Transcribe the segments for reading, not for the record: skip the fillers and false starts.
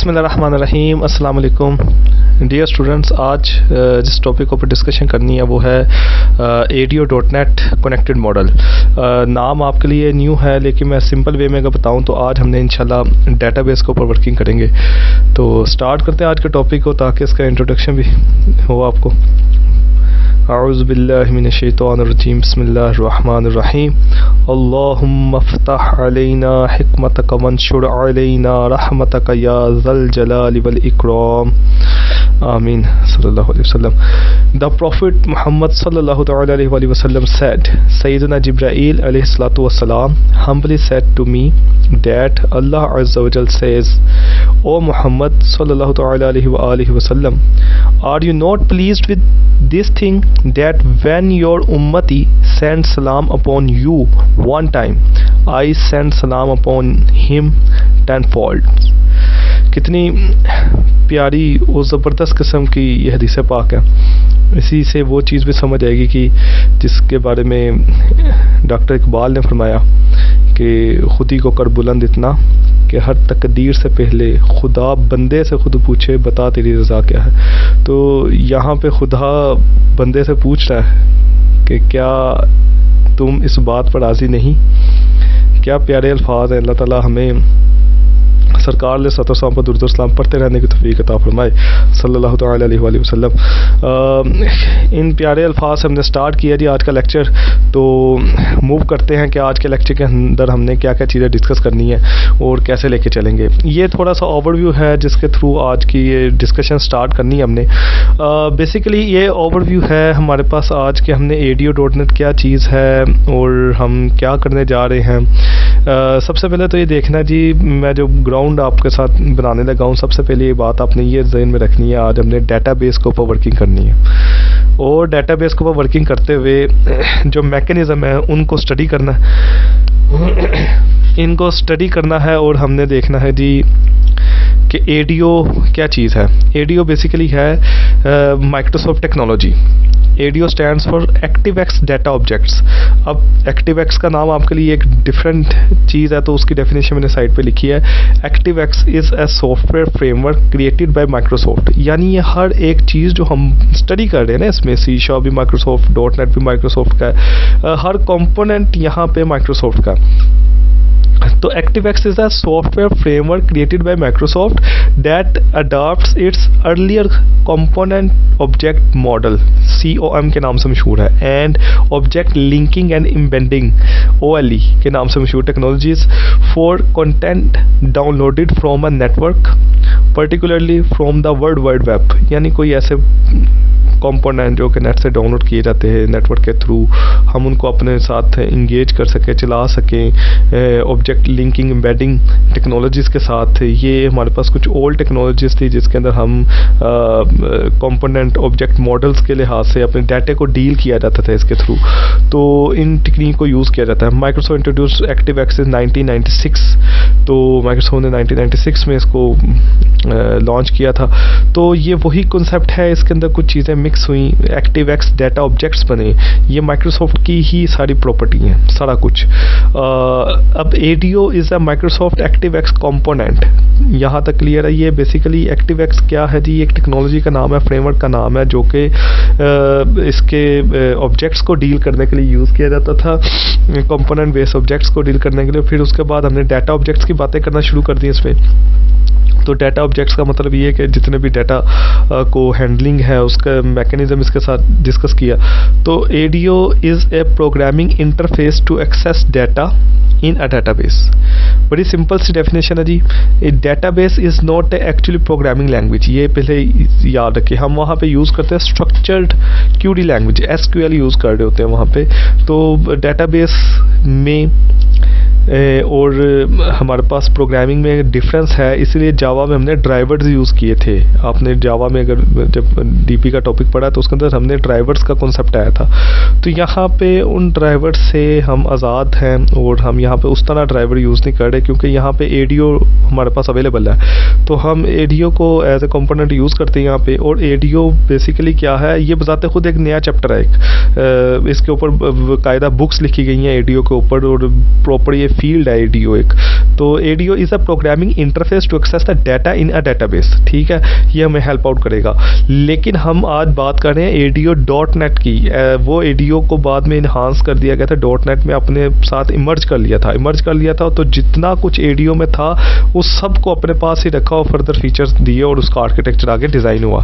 बिस्मिल्लाहिर्रहमानिर्रहीम अस्सलाम वालेकुम डियर स्टूडेंट्स। आज जिस टॉपिक के ऊपर डिस्कशन करनी है वो है ADO.NET कनेक्टेड मॉडल। नाम आपके लिए न्यू है, लेकिन मैं सिंपल वे में अगर बताऊं तो आज हमने इंशाल्लाह डेटाबेस के ऊपर वर्किंग करेंगे। तो स्टार्ट करते हैं आज के टॉपिक को, ताकि इसका इंट्रोडक्शन भी हो आपको। अऊज़ु बिल्लाहि मिनश शैतानिर रजीम, बिस्मिल्लाहिर्रहमानिर्रहीम। अल्लाहुम्मा फ़्तह अलैना हिकमतक वंशुर अलैना रहमतक या ज़ल जलाली वल इकराम, आमीन सल्लल्लाहु अलैहि वसल्लम। The profit Muhammad sallallahu alaihi wasallam said, Sayyidina Jibreel alayhi salatu wassalam humbly said to me that Allah Azza wa Jal says, O Muhammad sallallahu alaihi wasallam, are you not pleased with this thing, that when your ummati send salam upon you one time, I send salam upon him tenfold। कितनी प्यारी और ज़बरदस्त किस्म की यह हदीस पाक है। इसी से वो चीज़ भी समझ आएगी कि जिसके बारे में डॉक्टर इकबाल ने फरमाया कि खुदी को कर बुलंद इतना कि हर तकदीर से पहले खुदा बंदे से खुद पूछे, बता तेरी रज़ा क्या है। तो यहाँ पे खुदा बंदे से पूछ रहा है कि क्या तुम इस बात पर राज़ी नहीं। क्या प्यारे अल्फाज हैं। अल्लाह ताला हमें सरकार ले सलाम पर दुरूद सलाम पढ़ते रहने की तौफीक अता फरमाए सल्लल्लाहु तआला अलैहि वसल्लम। इन प्यारे अल्फाज से हमने स्टार्ट किया जी आज का लेक्चर। तो मूव करते हैं कि आज के लेक्चर के अंदर हमने क्या क्या चीज़ें डिस्कस करनी है और कैसे लेके चलेंगे। ये थोड़ा सा ओवरव्यू है जिसके थ्रू आज की ये डिस्कशन स्टार्ट करनी है हमने। बेसिकली ये ओवरव्यू है हमारे पास आज के, हमने ADO.NET क्या चीज़ है और हम क्या करने जा रहे हैं। सबसे पहले तो ये देखना जी, मैं जो ग्राउंड आपके साथ बनाने लगा हूँ, सबसे पहले ये बात आपने ये ज़हन में रखनी है, आज हमने डेटाबेस के ऊपर वर्किंग करनी है। और डेटाबेस के ऊपर वर्किंग करते हुए जो मैकेनिज़्म है उनको स्टडी करना है, इनको स्टडी करना है। और हमने देखना है जी कि ADO क्या चीज़ है। ADO बेसिकली है Microsoft technology. ADO stands for ActiveX data objects. अब एक्टिवएक्स का नाम आपके लिए एक डिफरेंट चीज़ है, तो उसकी डेफिनेशन मैंने साइड पे लिखी है। ActiveX is a software framework created by Microsoft. यानी ये हर एक चीज़ जो हम स्टडी कर रहे हैं ना, इसमें C# भी माइक्रोसॉफ्ट, .NET भी माइक्रोसॉफ्ट का है, हर कंपोनेंट यहाँ पे माइक्रोसॉफ्ट का। तो ActiveX is a software framework created by Microsoft that adopts its earlier component object model COM के नाम से मशहूर है, and object linking and embedding OLE के नाम से मशहूर technologies for content downloaded from a network, particularly from the World Wide Web। यानी कोई ऐसे कंपोनेंट जो कि नेट से डाउनलोड किए जाते हैं नेटवर्क के थ्रू, हम उनको अपने साथ इंगेज कर सकें, चला सकें ऑब्जेक्ट लिंकिंग एम्बेडिंग टेक्नोलॉजीज़ के साथ। ये हमारे पास कुछ ओल्ड टेक्नोलॉजीज़ थी जिसके अंदर हम कंपोनेंट ऑब्जेक्ट मॉडल्स के लिहाज से अपने डाटे को डील किया जाता था इसके थ्रू। तो इन टेक्निक को यूज़ किया जाता है। माइक्रोसॉफ्ट इंट्रोड्यूस एक्टिवएक्स इन 1996। तो माइक्रोसॉफ्ट ने 1996 में इसको लॉन्च किया था। तो ये वही कॉन्सेप्ट है, इसके अंदर कुछ चीज़ें मिक्स हुई, एक्टिवएक्स डाटा ऑब्जेक्ट्स बने। ये माइक्रोसॉफ्ट की ही सारी प्रॉपर्टी हैं, सारा कुछ। अब ADO is a Microsoft ActiveX component. यहाँ तक क्लियर है। ये बेसिकली एक्टिवएक्स क्या है जी, एक टेक्नोलॉजी का नाम है, फ्रेमवर्क का नाम है, जो कि इसके ऑब्जेक्ट्स को डील करने के लिए यूज़ किया जाता था, कंपोनेंट बेस्ड ऑब्जेक्ट्स को डील करने के लिए। फिर उसके बाद हमने डाटा ऑब्जेक्ट्स की बातें करना शुरू कर दी इसमें। तो डाटा ऑब्जेक्ट्स का मतलब ये है कि जितने भी डाटा को हैंडलिंग है उसका मैकेनिज्म इसके साथ डिस्कस किया। तो ADO is a programming interface to access data in a database. बड़ी सिंपल सी डेफिनेशन है जी। A database is not actually programming language. ये पहले याद रखिए, हम वहाँ पे यूज़ करते हैं structured Curie language, SQL use कर रहे होते हैं वहाँ पे। तो डेटाबेस में और हमारे पास प्रोग्रामिंग में डिफरेंस है, इसलिए जावा में हमने ड्राइवर्स यूज़ किए थे। आपने जावा में अगर जब DP का टॉपिक पढ़ा तो उसके अंदर हमने ड्राइवर्स का कॉन्सेप्ट आया था। तो यहाँ पे उन ड्राइवर्स से हम आज़ाद हैं और हम यहाँ पे उस तरह ड्राइवर यूज़ नहीं कर रहे, क्योंकि यहाँ पे ADO हमारे पास अवेलेबल है। तो हम ADO को एज ए कंपोनेंट यूज़ करते हैं यहाँ पे। और ADO बेसिकली क्या है, ये बताते खुद एक नया चैप्टर है एक। इसके ऊपर कायदा बुक्स लिखी गई हैं ADO के ऊपर, और प्रॉपर ये फील्ड है ADO एक। तो ADO is a programming interface to access the data in a database, ठीक है, ये हमें हेल्प आउट करेगा। लेकिन हम आज बात कर रहे हैं ADO.NET की। वो ADO को बाद में इन्हांस कर दिया गया था, .NET में अपने साथ इमर्ज कर लिया था, तो जितना कुछ ADO में था उस सब को अपने पास ही रखा और फर्दर फीचर्स दिए और उसका आर्किटेक्चर आगे डिज़ाइन हुआ।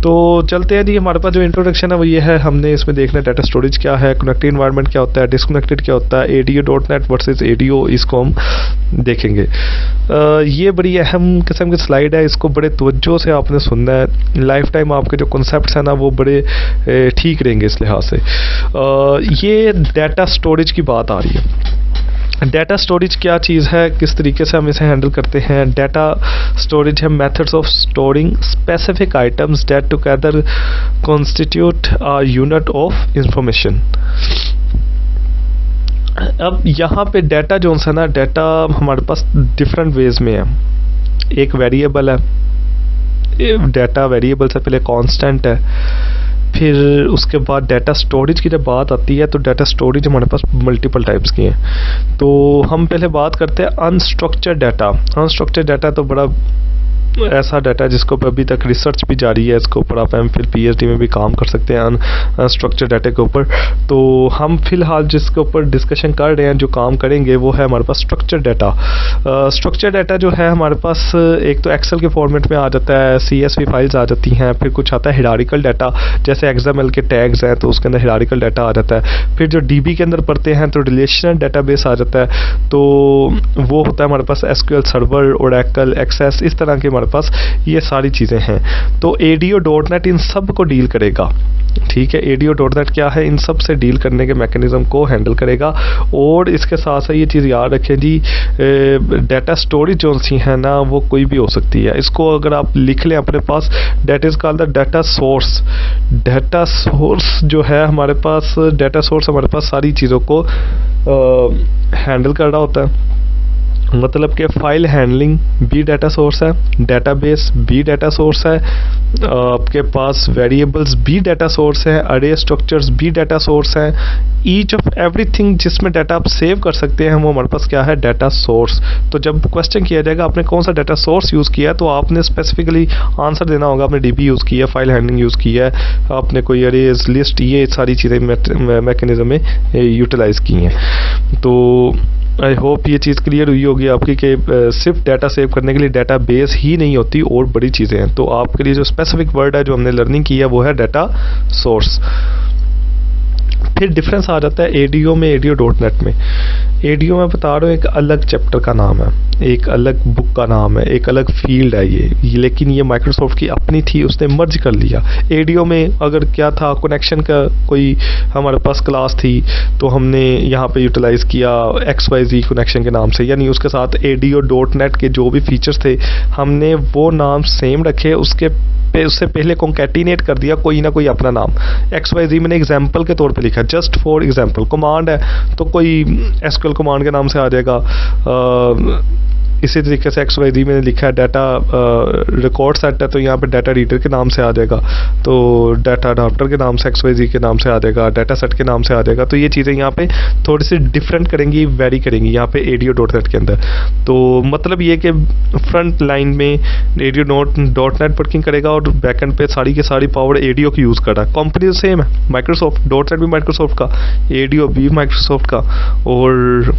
तो चलते हैं जी, हमारे पास जो इंट्रोडक्शन है वो ये है, हमने इसमें देखना है डाटा स्टोरेज क्या है, कनेक्टेड इन्वायरमेंट क्या होता है, डिस्कनेक्टेड क्या होता है, ADO.NET वर्सेस ADO, इसको हम देखेंगे। ये बड़ी अहम किस्म की स्लाइड है, इसको बड़े तवज्जो से आपने सुनना है। लाइफ टाइम आपके जो कॉन्सेप्ट्स हैं ना वो बड़े ठीक रहेंगे इस लिहाज से। ये डाटा स्टोरेज की बात आ रही है। डाटा स्टोरेज क्या चीज़ है, किस तरीके से हम इसे हैंडल करते हैं। डाटा स्टोरेज है methods of storing specific items that together constitute a unit of information. अब यहाँ पे डाटा जो है ना, डाटा हमारे पास डिफरेंट वेज में है। एक वेरिएबल है, डाटा वेरिएबल से पहले कांस्टेंट है, फिर उसके बाद डाटा स्टोरेज की जब बात आती है तो डाटा स्टोरेज हमारे पास मल्टीपल टाइप्स की हैं। तो हम पहले बात करते हैं अनस्ट्रक्चर्ड डाटा। अनस्ट्रक्चर्ड डाटा तो बड़ा ऐसा डाटा जिसको अभी तक रिसर्च भी जारी है, इसके ऊपर आप MPhil PhD में भी काम कर सकते हैं अनस्ट्रक्चर्ड डाटा के ऊपर। तो हम फिलहाल जिसके ऊपर डिस्कशन कर रहे हैं, जो काम करेंगे, वो है हमारे पास स्ट्रक्चर्ड डाटा। स्ट्रक्चर्ड डाटा जो है हमारे पास एक तो एक्सेल के फॉर्मेट में आ जाता है, CSV फाइल्स आ जाती हैं, फिर कुछ आता है हिरारिकल डाटा, जैसे XML के टैग्स हैं तो उसके अंदर हिरारिकल डाटा आ जाता है। फिर जो DB के अंदर पढ़ते हैं तो रिलेशनल डाटाबेस आ जाता है, तो वो होता है हमारे पास SQL सर्वर, ओरेकल, एक्सेस, इस तरह के हमारे पास ये सारी चीज़ें हैं। तो ADO.NET इन सब को डील करेगा, ठीक है। ADO.NET क्या है, इन सब से डील करने के मैकेनिज्म को हैंडल करेगा। और इसके साथ साथ ये चीज़ याद रखें जी, डाटा स्टोरेज जो सी है ना वो कोई भी हो सकती है। इसको अगर आप लिख लें अपने पास, that is called the data source. Data source जो है हमारे पास, डाटा सोर्स हमारे पास सारी चीज़ों को हैंडल कर रहा होता है। मतलब कि फाइल हैंडलिंग भी डाटा सोर्स है, डाटाबेस भी डाटा सोर्स है, आपके पास वेरिएबल्स भी डाटा सोर्स है, अरे स्ट्रक्चर्स भी डाटा सोर्स है। ईच ऑफ एवरीथिंग जिसमें डाटा आप सेव कर सकते हैं वो हमारे पास क्या है, डाटा सोर्स। तो जब क्वेश्चन किया जाएगा आपने कौन सा डाटा सोर्स यूज़ किया है, तो आपने स्पेसिफिकली आंसर देना होगा। आपने DB यूज़ किया है, फाइल हैंडलिंग यूज़ किया है, आपने कोई अरेज, लिस्ट, ये सारी चीज़ें मैकेनिज्म में यूटिलाइज़ की हैं। तो आई होप ये चीज़ क्लियर हुई होगी आपकी कि सिर्फ डाटा सेव करने के लिए डाटा बेस ही नहीं होती, और बड़ी चीज़ें हैं। तो आपके लिए जो स्पेसिफिक वर्ड है जो हमने लर्निंग की है वो है डाटा सोर्स। फिर डिफरेंस आ जाता है ADO में, ADO.NET में। ADO में बता रहा हूँ एक अलग चैप्टर का नाम है, एक अलग बुक का नाम है, एक अलग फील्ड है ये, लेकिन ये माइक्रोसॉफ्ट की अपनी थी, उसने मर्ज कर लिया। ADO में अगर क्या था, कनेक्शन का कोई हमारे पास क्लास थी तो हमने यहाँ पे यूटिलाइज़ किया XYZ कनेक्शन के नाम से, यानी उसके साथ ADO.NET के जो भी फीचर्स थे हमने वो नाम सेम रखे, उससे पहले कॉन्कैटिनेट कर दिया कोई ना कोई अपना नाम। XYZ मैंने एग्जाम्पल के तौर पे लिखा, जस्ट फॉर एग्जाम्पल। कमांड है तो कोई SQL कमांड के नाम से आ जाएगा। इसी तरीके से XYZ मैंने लिखा है डाटा रिकॉर्ड सेट है तो यहाँ पे डाटा रीडर के नाम से आ जाएगा, तो डाटा अडाप्टर के नाम से XYZ के नाम से आ जाएगा, डाटा सेट के नाम से आ जाएगा। तो ये चीज़ें यहाँ पे थोड़ी सी डिफरेंट करेंगी, वेरी करेंगी यहाँ पे ADO.NET के अंदर। तो मतलब ये कि फ्रंट लाइन में ADO.NET वर्किंग करेगा और बैकएंड पे सारी की सारी पावर ADO की यूज़ कर रहा है। कंपनी सेम है, माइक्रोसॉफ्ट, .NET भी माइक्रोसॉफ्ट का, ADO भी माइक्रोसॉफ्ट का, और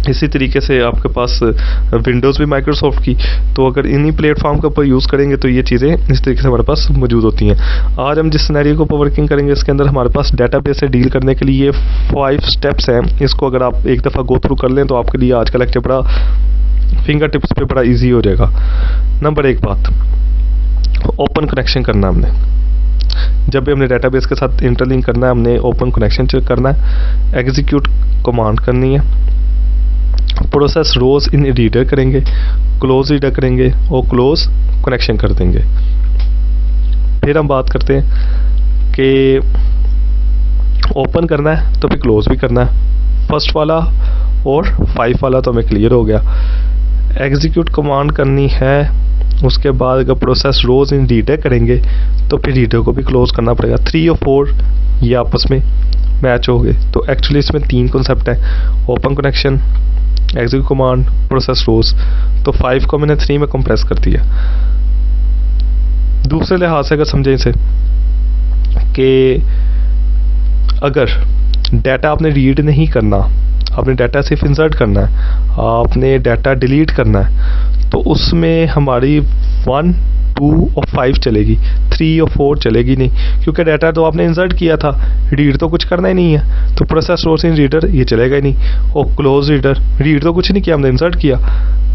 इसी तरीके से आपके पास विंडोज़ भी माइक्रोसॉफ्ट की। तो अगर इन्हीं प्लेटफॉर्म के ऊपर यूज़ करेंगे तो ये चीज़ें इस तरीके से हमारे पास मौजूद होती हैं। आज हम जिस सिनेरियो के ऊपर वर्किंग करेंगे इसके अंदर हमारे पास डेटाबेस से डील करने के लिए 5 स्टेप्स हैं। इसको अगर आप एक दफ़ा गो थ्रू कर लें तो आपके लिए आज का लेक्चर बड़ा फिंगर टिप्स पे बड़ा ईजी हो जाएगा। नंबर 1 बात, ओपन कनेक्शन करना हमने। जब भी हमने डेटाबेस के साथ इंटरलिंक करना है हमने ओपन कनेक्शन करना है, एग्जीक्यूट कमांड करनी है, प्रोसेस रोज इन रीडर करेंगे, क्लोज रीडर करेंगे और क्लोज कनेक्शन कर देंगे। फिर हम बात करते हैं कि ओपन करना है तो फिर क्लोज भी करना है। फर्स्ट वाला और 5 वाला तो हमें क्लियर हो गया। एग्जीक्यूट कमांड करनी है, उसके बाद अगर प्रोसेस रोज इन रीडर करेंगे तो फिर रीडर को भी क्लोज करना पड़ेगा। 3 और 4 ये आपस में मैच हो गए। तो एक्चुअली इसमें 3 कॉन्सेप्ट हैं, open connection, execute command, process rows. तो 5 को मैंने 3 में कंप्रेस कर दिया। दूसरे लिहाज से अगर समझें इसे कि अगर डाटा आपने रीड नहीं करना, आपने डाटा सिर्फ इंसर्ट करना है, आपने डाटा डिलीट करना है, तो उसमें हमारी 1, 2 और 5 चलेगी, 3 और 4 चलेगी नहीं, क्योंकि डाटा तो आपने इंसर्ट किया था, रीड तो कुछ करना ही नहीं है। तो प्रोसेस सोर्स इन रीडर ये चलेगा ही नहीं। और क्लोज रीडर, रीड तो कुछ नहीं किया हमने, इंसर्ट किया।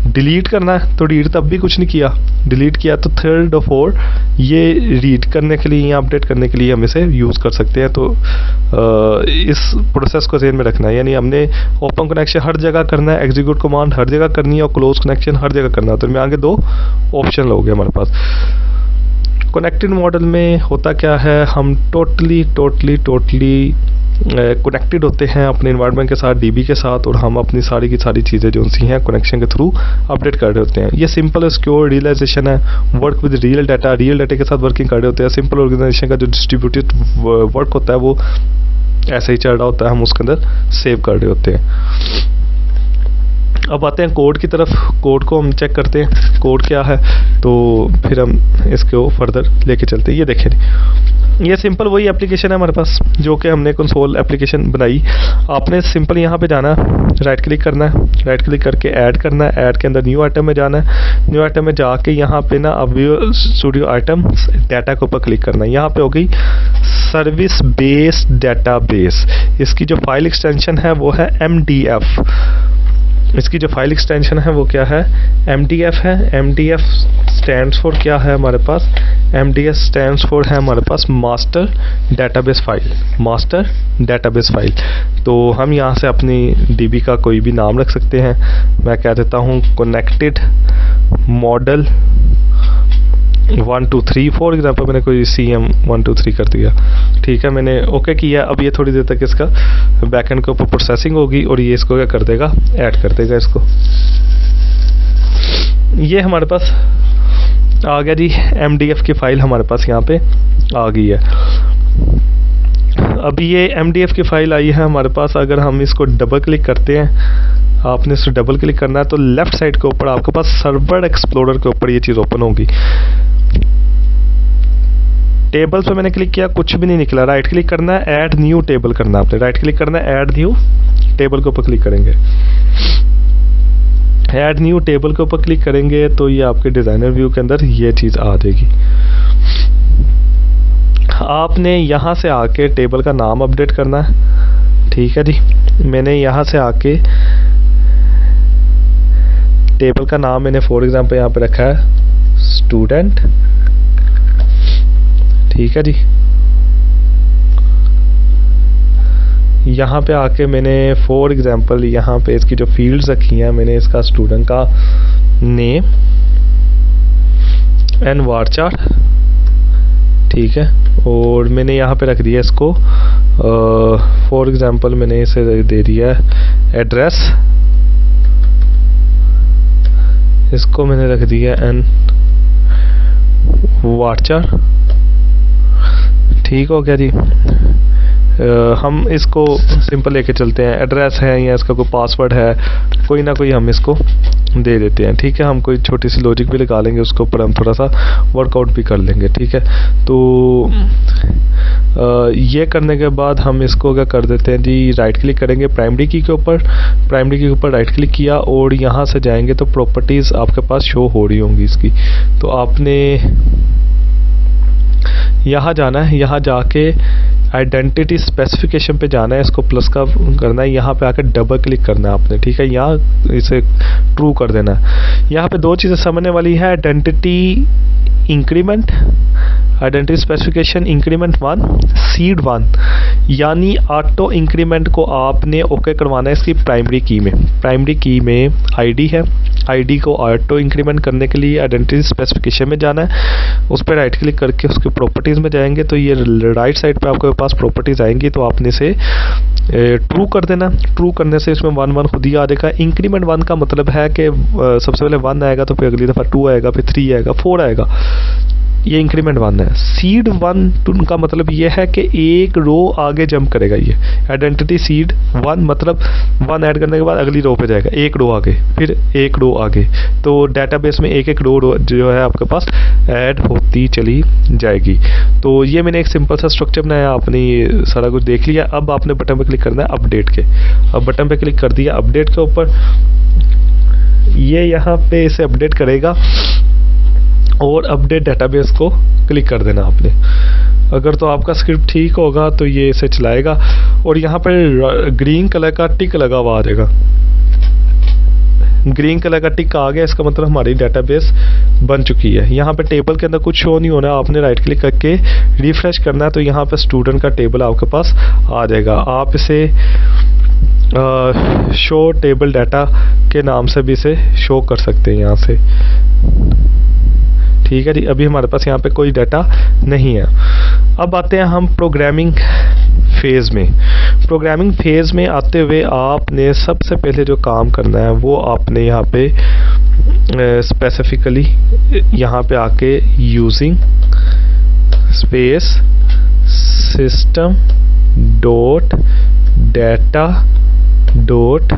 डिलीट करना है तो रीड तब भी कुछ नहीं किया, डिलीट किया। तो 3rd और 4 ये रीड करने के लिए या अपडेट करने के लिए हम इसे यूज़ कर सकते हैं। तो इस प्रोसेस को ध्यान में रखना है, यानी हमने ओपन कनेक्शन हर जगह करना है, एग्जीक्यूट कमांड हर जगह करनी है और क्लोज कनेक्शन हर जगह करना है। तो इनमें आगे 2 ऑप्शन हो गए हमारे पास। कनेक्टेड मॉडल में होता क्या है, हम टोटली कनेक्टेड होते हैं अपने इन्वायरमेंट के साथ, डीबी के साथ, और हम अपनी सारी की सारी चीज़ें जो सी हैं कनेक्शन के थ्रू अपडेट कर रहे होते हैं। ये सिंपल सिक्योर रियलाइजेशन है, वर्क विद रियल डाटा के साथ वर्किंग कर रहे होते हैं। सिंपल ऑर्गेनाइजेशन का जो डिस्ट्रीब्यूटेड वर्क होता है वो ऐसे ही चल रहा होता है, हम उसके अंदर सेव कर रहे होते हैं। अब आते हैं कोड की तरफ। कोड को हम चेक करते हैं कोड क्या है, तो फिर हम इसको फर्दर लेके चलते हैं। ये देखें, ये सिंपल वही एप्लीकेशन है हमारे पास जो कि हमने कंसोल एप्लीकेशन बनाई। आपने सिंपल यहाँ पे जाना है, राइट क्लिक करना है, राइट क्लिक करके ऐड करना है, ऐड के अंदर न्यू आइटम में जाना है, न्यू आइटम में जाके यहाँ पे ना अब स्टूडियो आइटम्स डाटा के ऊपर क्लिक करना है। यहाँ पे हो गई सर्विस बेस्ड डाटाबेस। इसकी जो फाइल एक्सटेंशन है वो है MDF। इसकी जो फाइल एक्सटेंशन है वो क्या है, MDF है। MDF स्टैंड्स फॉर क्या है हमारे पास, MDF स्टैंड्स फॉर है हमारे पास master database file, master database file. तो हम यहाँ से अपनी DB का कोई भी नाम रख सकते हैं। मैं कह देता हूँ कनेक्टेड मॉडल 1 2 3 फॉर एग्जाम्पल, मैंने कोई CM 1 2 3 कर दिया। ठीक है, मैंने ओके किया। अब ये थोड़ी देर तक इसका बैकएंड के ऊपर प्रोसेसिंग होगी और ये इसको क्या कर देगा, ऐड कर देगा इसको। ये हमारे पास आ गया जी, MDF की फाइल हमारे पास यहाँ पे आ गई है। अब ये MDF की फाइल आई है हमारे पास। अगर हम इसको डबल क्लिक करते हैं, आपने इसको डबल क्लिक करना है तो लेफ्ट साइड के ऊपर आपके पास सर्वर एक्सप्लोरर के ऊपर ये चीज़ ओपन होगी। टेबल पे मैंने क्लिक किया, कुछ भी नहीं निकला। राइट क्लिक करना है, ऐड न्यू टेबल करना है आपने, राइट क्लिक करना है, ऐड न्यू टेबल के ऊपर क्लिक करेंगे। ऐड न्यू टेबल के ऊपर क्लिक करेंगे तो ये आपके डिज़ाइनर व्यू के अंदर ये चीज़ आ जाएगी। आपने यहाँ से आके टेबल का नाम अपडेट करना है। ठीक है जी, मैंने यहाँ से आके टेबल का नाम मैंने फॉर एग्जांपल यहाँ पे रखा है स्टूडेंट। ठीक है जी, यहाँ पे आके मैंने फॉर एग्जांपल यहाँ पे इसकी जो फील्ड्स रखी हैं, मैंने इसका स्टूडेंट का नेम एंड वारचार। ठीक है, और मैंने यहाँ पे रख दिया इसको फॉर एग्जांपल मैंने इसे दे दिया एड्रेस, इसको मैंने रख दिया एन वारचार। ठीक हो गया जी। हम इसको सिंपल लेके चलते हैं, एड्रेस है या इसका कोई पासवर्ड है, कोई ना कोई हम इसको दे देते हैं। ठीक है, हम कोई छोटी सी लॉजिक भी लगा लेंगे, उसके ऊपर हम थोड़ा सा वर्कआउट भी कर लेंगे। ठीक है, तो ये करने के बाद हम इसको क्या कर देते हैं जी, राइट क्लिक करेंगे प्राइमरी की के ऊपर, प्राइमरी की के ऊपर राइट क्लिक किया और यहाँ से जाएंगे तो प्रॉपर्टीज़ आपके पास शो हो रही होंगी इसकी। तो आपने यहाँ जाना है, यहाँ जाके आइडेंटिटी स्पेसिफिकेशन पे जाना है, इसको प्लस का करना है, यहाँ पे आकर डबल क्लिक करना है आपने। ठीक है, यहाँ इसे ट्रू कर देना है। यहाँ पे 2 चीज़ें समझने वाली है, identity increment, identity specification increment 1 seed 1, यानी ऑटो इंक्रीमेंट को आपने ओके करवाना है इसकी प्राइमरी की में। प्राइमरी की में आईडी है, आईडी को ऑटो इंक्रीमेंट करने के लिए आइडेंटिटी स्पेसिफिकेशन में जाना है, उस पर राइट क्लिक करके उसके प्रॉपर्टीज़ में जाएंगे तो ये राइट साइड पे आपके पास प्रॉपर्टीज़ आएंगी, तो आपने इसे ट्रू कर देना। ट्रू करने से इसमें 1 1 खुद ही आ जाएगा। इंक्रीमेंट 1 का मतलब है कि सबसे पहले 1 आएगा तो फिर अगली दफ़ा 2 आएगा, फिर 3 आएगा, 4 आएगा। ये इंक्रीमेंट 1 है। सीड 1 का मतलब ये है कि एक रो आगे जंप करेगा। ये आइडेंटिटी सीड 1 मतलब 1 ऐड करने के बाद अगली रो पे जाएगा, एक रो आगे, फिर एक रो आगे। तो डेटाबेस में एक एक रो जो है आपके पास ऐड होती चली जाएगी। तो ये मैंने एक सिंपल सा स्ट्रक्चर बनाया, आपने ये सारा कुछ देख लिया। अब आपने बटन पे क्लिक करना है अपडेट के। अब बटन पे क्लिक कर दिया अपडेट के ऊपर, ये यहाँ पे इसे अपडेट करेगा और अपडेट डेटाबेस को क्लिक कर देना आपने। अगर तो आपका स्क्रिप्ट ठीक होगा तो ये इसे चलाएगा और यहाँ पर ग्रीन कलर का टिक लगा हुआ आ जाएगा। ग्रीन कलर का टिक आ गया, इसका मतलब हमारी डेटाबेस बन चुकी है। यहाँ पे टेबल के अंदर कुछ शो नहीं होना, आपने राइट क्लिक करके रिफ्रेश करना है तो यहाँ पे स्टूडेंट का टेबल आपके पास आ जाएगा। आप इसे शो टेबल डाटा के नाम से भी इसे शो कर सकते हैं यहाँ से। ठीक है जी, अभी हमारे पास यहाँ पे कोई डाटा नहीं है। अब आते हैं हम प्रोग्रामिंग फेज़ में। प्रोग्रामिंग फेज़ में आते हुए आपने सबसे पहले जो काम करना है वो आपने यहाँ पे स्पेसिफिकली यहाँ पे आके using space system dot data dot,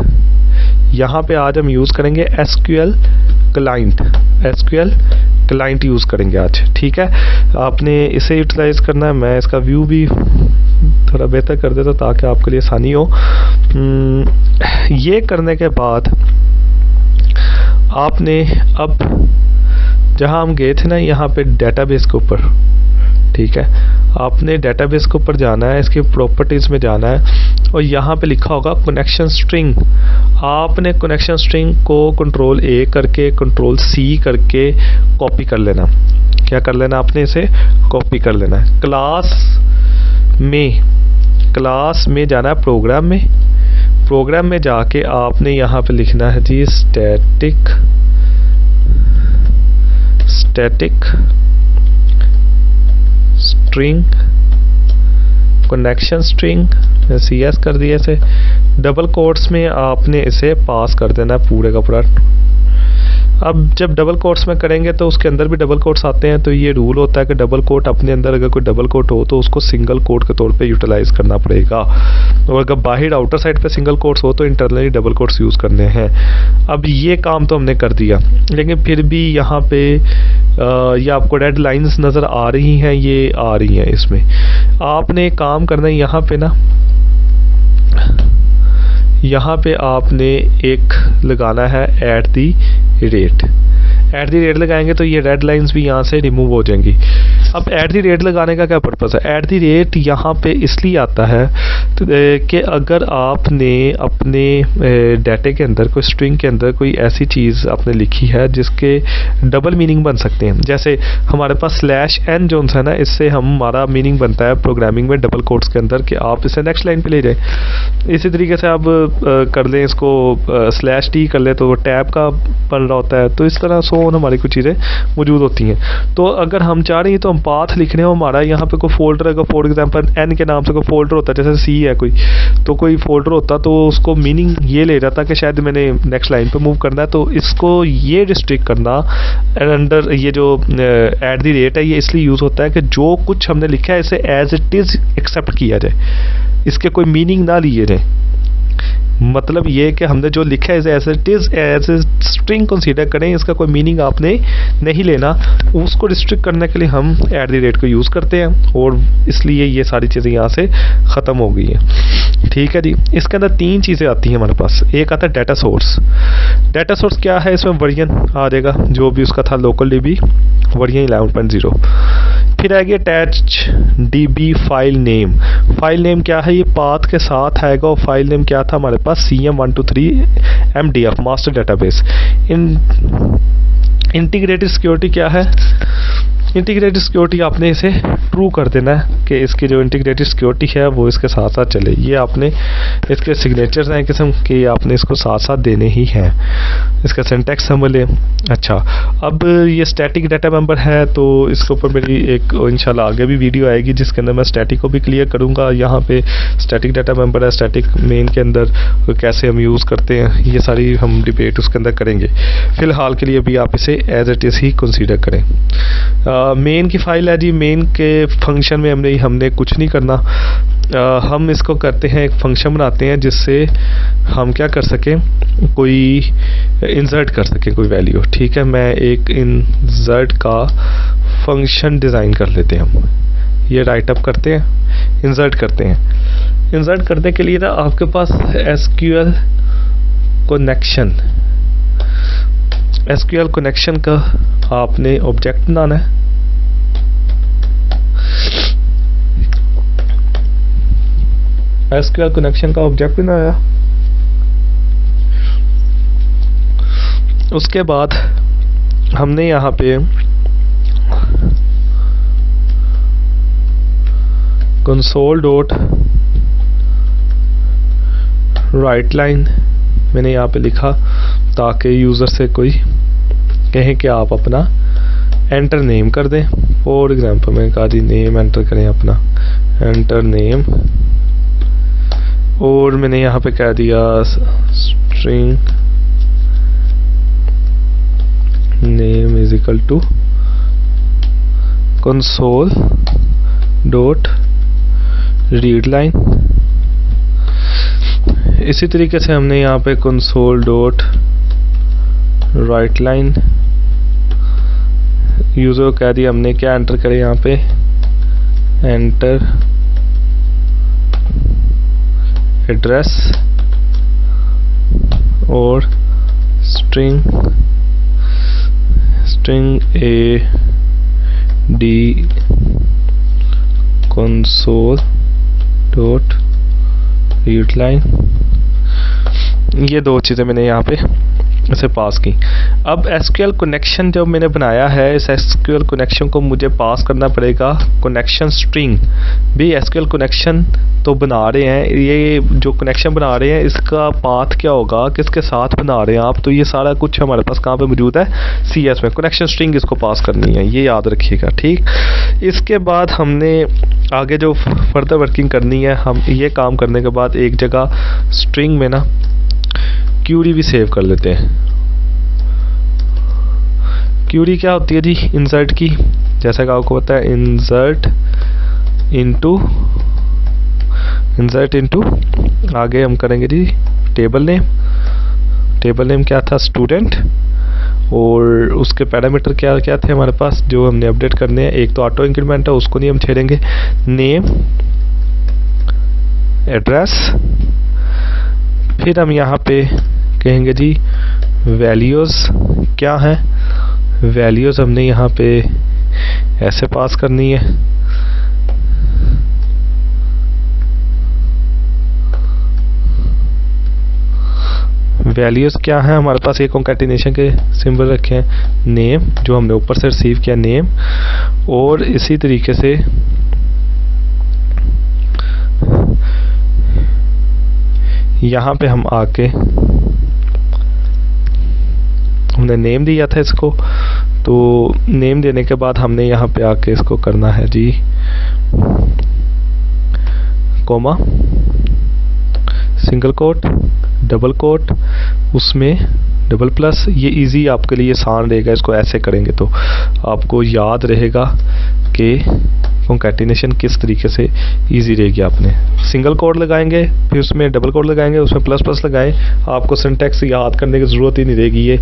यहाँ पे आज हम यूज़ करेंगे एसक्यूएल क्लाइंट यूज़ करेंगे आज। ठीक है, आपने इसे यूटिलाइज़ करना है। मैं इसका व्यू भी थोड़ा बेहतर कर देता ताकि आपके लिए आसानी हो। ये करने के बाद आपने अब जहाँ हम गए थे ना यहाँ पे डेटाबेस के ऊपर, ठीक है, आपने डेटाबेस के ऊपर जाना है, इसकी प्रॉपर्टीज़ में जाना है और यहाँ पे लिखा होगा कनेक्शन स्ट्रिंग। आपने कनेक्शन स्ट्रिंग को कंट्रोल ए करके कंट्रोल सी करके कॉपी कर लेना। क्या कर लेना आपने, इसे कॉपी कर लेना है। क्लास में जाना है प्रोग्राम में जाके आपने यहाँ पे लिखना है जी static string connection string, CS कर दिया इसे। डबल कोट्स में आपने इसे पास कर देना है पूरे का पूरा। अब जब डबल कोट्स में करेंगे तो उसके अंदर भी डबल कोट्स आते हैं, तो ये रूल होता है कि डबल कोट अपने अंदर अगर कोई डबल कोट हो तो उसको सिंगल कोट के तौर पे यूटिलाइज करना पड़ेगा, और अगर बाहर आउटर साइड पे सिंगल कोट्स हो तो इंटरनली डबल कोट्स यूज़ करने हैं। अब ये काम तो हमने कर दिया, लेकिन फिर भी यहाँ पे ये आपको रेड लाइंस नज़र आ रही हैं, ये आ रही हैं। इसमें आपने काम करना है, यहाँ पे आपने एक लगाना है एट दी रेट लगाएंगे तो ये रेड लाइंस भी यहाँ से रिमूव हो जाएंगी। अब एट दी रेट लगाने का क्या पर्पस है? एट दी रेट यहाँ पे इसलिए आता है कि अगर आपने अपने डाटे के अंदर कोई स्ट्रिंग के अंदर कोई ऐसी चीज़ आपने लिखी है जिसके डबल मीनिंग बन सकते हैं, जैसे हमारे पास /n जो है ना, इससे हमारा मीनिंग बनता है प्रोग्रामिंग में डबल कोट्स के अंदर कि आप इसे नेक्स्ट लाइन पे ले जाए। इसी तरीके से आप कर लें इसको /t कर ले तो टैब का बन रहा होता है। तो इस तरह हमारी कुछ चीज़ें मौजूद होती हैं। तो अगर हम चाह रहे हैं तो हम पाथ लिखने हो, हमारा यहाँ पे कोई फोल्डर अगर फॉर एग्जांपल n के नाम से कोई फोल्डर होता है, जैसे C है कोई, तो कोई फोल्डर होता तो उसको मीनिंग ये ले रहा था कि शायद मैंने नेक्स्ट लाइन पे मूव करना है, तो इसको ये रिस्ट्रिक्ट करना अंडर ये जो एट दी रेट है, ये इसलिए यूज़ होता है कि जो कुछ हमने लिखा है इसे एज इट इज़ एक्सेप्ट किया जाए, इसके कोई मीनिंग ना लिए जाए। मतलब ये कि हमने जो लिखा है as it is as a string consider करें, इसका कोई मीनिंग आपने नहीं लेना। उसको रिस्ट्रिक्ट करने के लिए हम एट द रेट को यूज़ करते हैं और इसलिए ये सारी चीज़ें यहाँ से ख़त्म हो गई हैं। ठीक है जी, इसके अंदर 3 चीज़ें आती हैं हमारे पास। एक आता है डाटा सोर्स। डाटा सोर्स क्या है? इसमें वर्जन आ जाएगा जो भी उसका था, लोकल DB वर्जन 11.0। फिर आएगी attach DB file name. File name क्या है? ये पाथ के साथ आएगा और फाइल नेम क्या था हमारे पास? CM123 MDF master database. Integrated security क्या है? इंटीग्रेटेड सिक्योरिटी आपने इसे ट्रू कर देना है कि इसकी जो इंटीग्रेटेड सिक्योरिटी है वो इसके साथ साथ चले। ये आपने इसके सिग्नेचर्स हैं किस्म के, आपने इसको साथ साथ देने ही हैं। इसका सिंटैक्स समझ लें। अच्छा, अब ये स्टैटिक डाटा मेंबर है तो इसके ऊपर मेरी एक इंशाल्लाह आगे भी वीडियो आएगी जिसके अंदर मैं स्टैटिक को भी क्लियर करूँगा। यहाँ पे स्टैटिक डाटा मेंबर है, स्टैटिक मेन के अंदर कैसे हम यूज़ करते हैं, ये सारी हम डिबेट उसके अंदर करेंगे। फ़िलहाल के लिए भी आप इसे एज इट इज़ ही कंसीडर करें। मेन की फ़ाइल है जी। मेन के फंक्शन में हमने कुछ नहीं करना। हम इसको करते हैं, एक फंक्शन बनाते हैं जिससे हम क्या कर सकें, कोई इंसर्ट कर सकें कोई वैल्यू। ठीक है, मैं एक इंसर्ट का फंक्शन डिज़ाइन कर लेते हैं हम। ये राइट अप करते हैं, इंसर्ट करते हैं। इंसर्ट करने के लिए ना आपके पास एसक्यूएल कनेक्शन का आपने ऑब्जेक्ट बनाना है। एसक्यूएल कनेक्शन का ऑब्जेक्ट बनाया, उसके बाद हमने यहाँ पे कंसोल डॉट राइट लाइन मैंने यहाँ पे लिखा ताकि यूज़र से कोई कहें कि आप अपना एंटर नेम कर दें। फॉर एग्जांपल मैंने कहा जी नेम एंटर करें अपना, एंटर नेम, और मैंने यहाँ पे कह दिया string name is equal to console dot read line. इसी तरीके से हमने यहाँ पे console dot write line, user को कह दिया हमने क्या एंटर करें यहाँ पे, एंटर एड्रेस और string A D console dot read line. ये दो चीज़ें मैंने यहाँ पे इसे पास की। अब एसक्यूएल कनेक्शन जो मैंने बनाया है, इस एसक्यूएल कनेक्शन को मुझे पास करना पड़ेगा कनेक्शन स्ट्रिंग भी। एसक्यूएल कनेक्शन तो बना रहे हैं, ये जो कनेक्शन बना रहे हैं इसका पाथ क्या होगा, किसके साथ बना रहे हैं आप, तो ये सारा कुछ हमारे पास कहाँ पे मौजूद है, CS में। कनेक्शन स्ट्रिंग इसको पास करनी है, ये याद रखिएगा। ठीक, इसके बाद हमने आगे जो फर्दर वर्किंग करनी है, हम ये काम करने के बाद एक जगह स्ट्रिंग में ना क्यूरी भी सेव कर लेते हैं। क्यूरी क्या होती है जी, इंसर्ट की, जैसा कि आपको पता है, इंसर्ट इनटू आगे हम करेंगे जी टेबल नेम क्या था, स्टूडेंट, और उसके पैरामीटर क्या क्या थे हमारे पास जो हमने अपडेट करने हैं। एक तो ऑटो इंक्रीमेंट है, उसको नहीं हम छेड़ेंगे। नेम, एड्रेस, फिर हम यहाँ पे कहेंगे जी वैल्यूज़ क्या हैं, वैल्यूज़ हमने यहाँ पे ऐसे पास करनी है। वैल्यूज़ क्या है हमारे पास, एक कंकैटिनेशन के सिंबल रखे हैं, नेम जो हमने ऊपर से रिसीव किया नेम, और इसी तरीके से यहाँ पे हम आके हमने नेम दिया था इसको, तो नेम देने के बाद हमने यहाँ पे आके इसको करना है जी comma, single quote, double quote, उसमें डबल प्लस। ये इजी आपके लिए आसान रहेगा, इसको ऐसे करेंगे तो आपको याद रहेगा कि कंकैटिनेशन किस तरीके से इजी रहेगी। आपने सिंगल कोड लगाएंगे, फिर उसमें डबल कोड लगाएंगे, उसमें प्लस प्लस लगाएं, आपको सिंटैक्स याद करने की ज़रूरत ही नहीं रहेगी। ये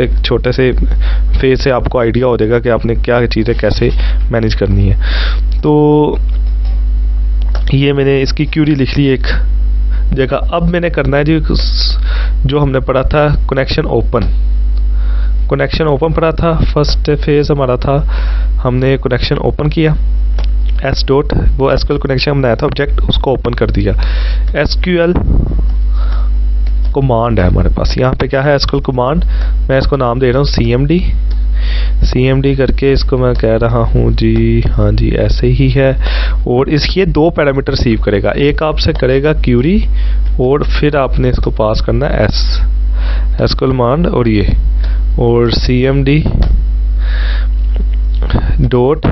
एक छोटे से फेज से आपको आइडिया हो जाएगा कि आपने क्या चीज़ें कैसे मैनेज करनी है। तो ये मैंने इसकी क्यूरी लिख ली एक जगह। अब मैंने करना है जी जो हमने पढ़ा था कनेक्शन ओपन पढ़ा था, फर्स्ट फेज हमारा था, हमने कनेक्शन ओपन किया, एस डॉट वो एसक्यूएल कनेक्शन बनाया था ऑब्जेक्ट, उसको ओपन कर दिया। एसक्यूएल कमांड है हमारे पास, यहाँ पे क्या है एसक्यूएल कमांड, मैं इसको नाम दे रहा हूँ CMD करके इसको मैं कह रहा हूँ जी, हाँ जी ऐसे ही है। और इसके दो पैरामीटर रिसीव करेगा, एक आपसे करेगा क्यूरी और फिर आपने इसको पास करना है एसक्यूएल कमांड और ये, और CMD dot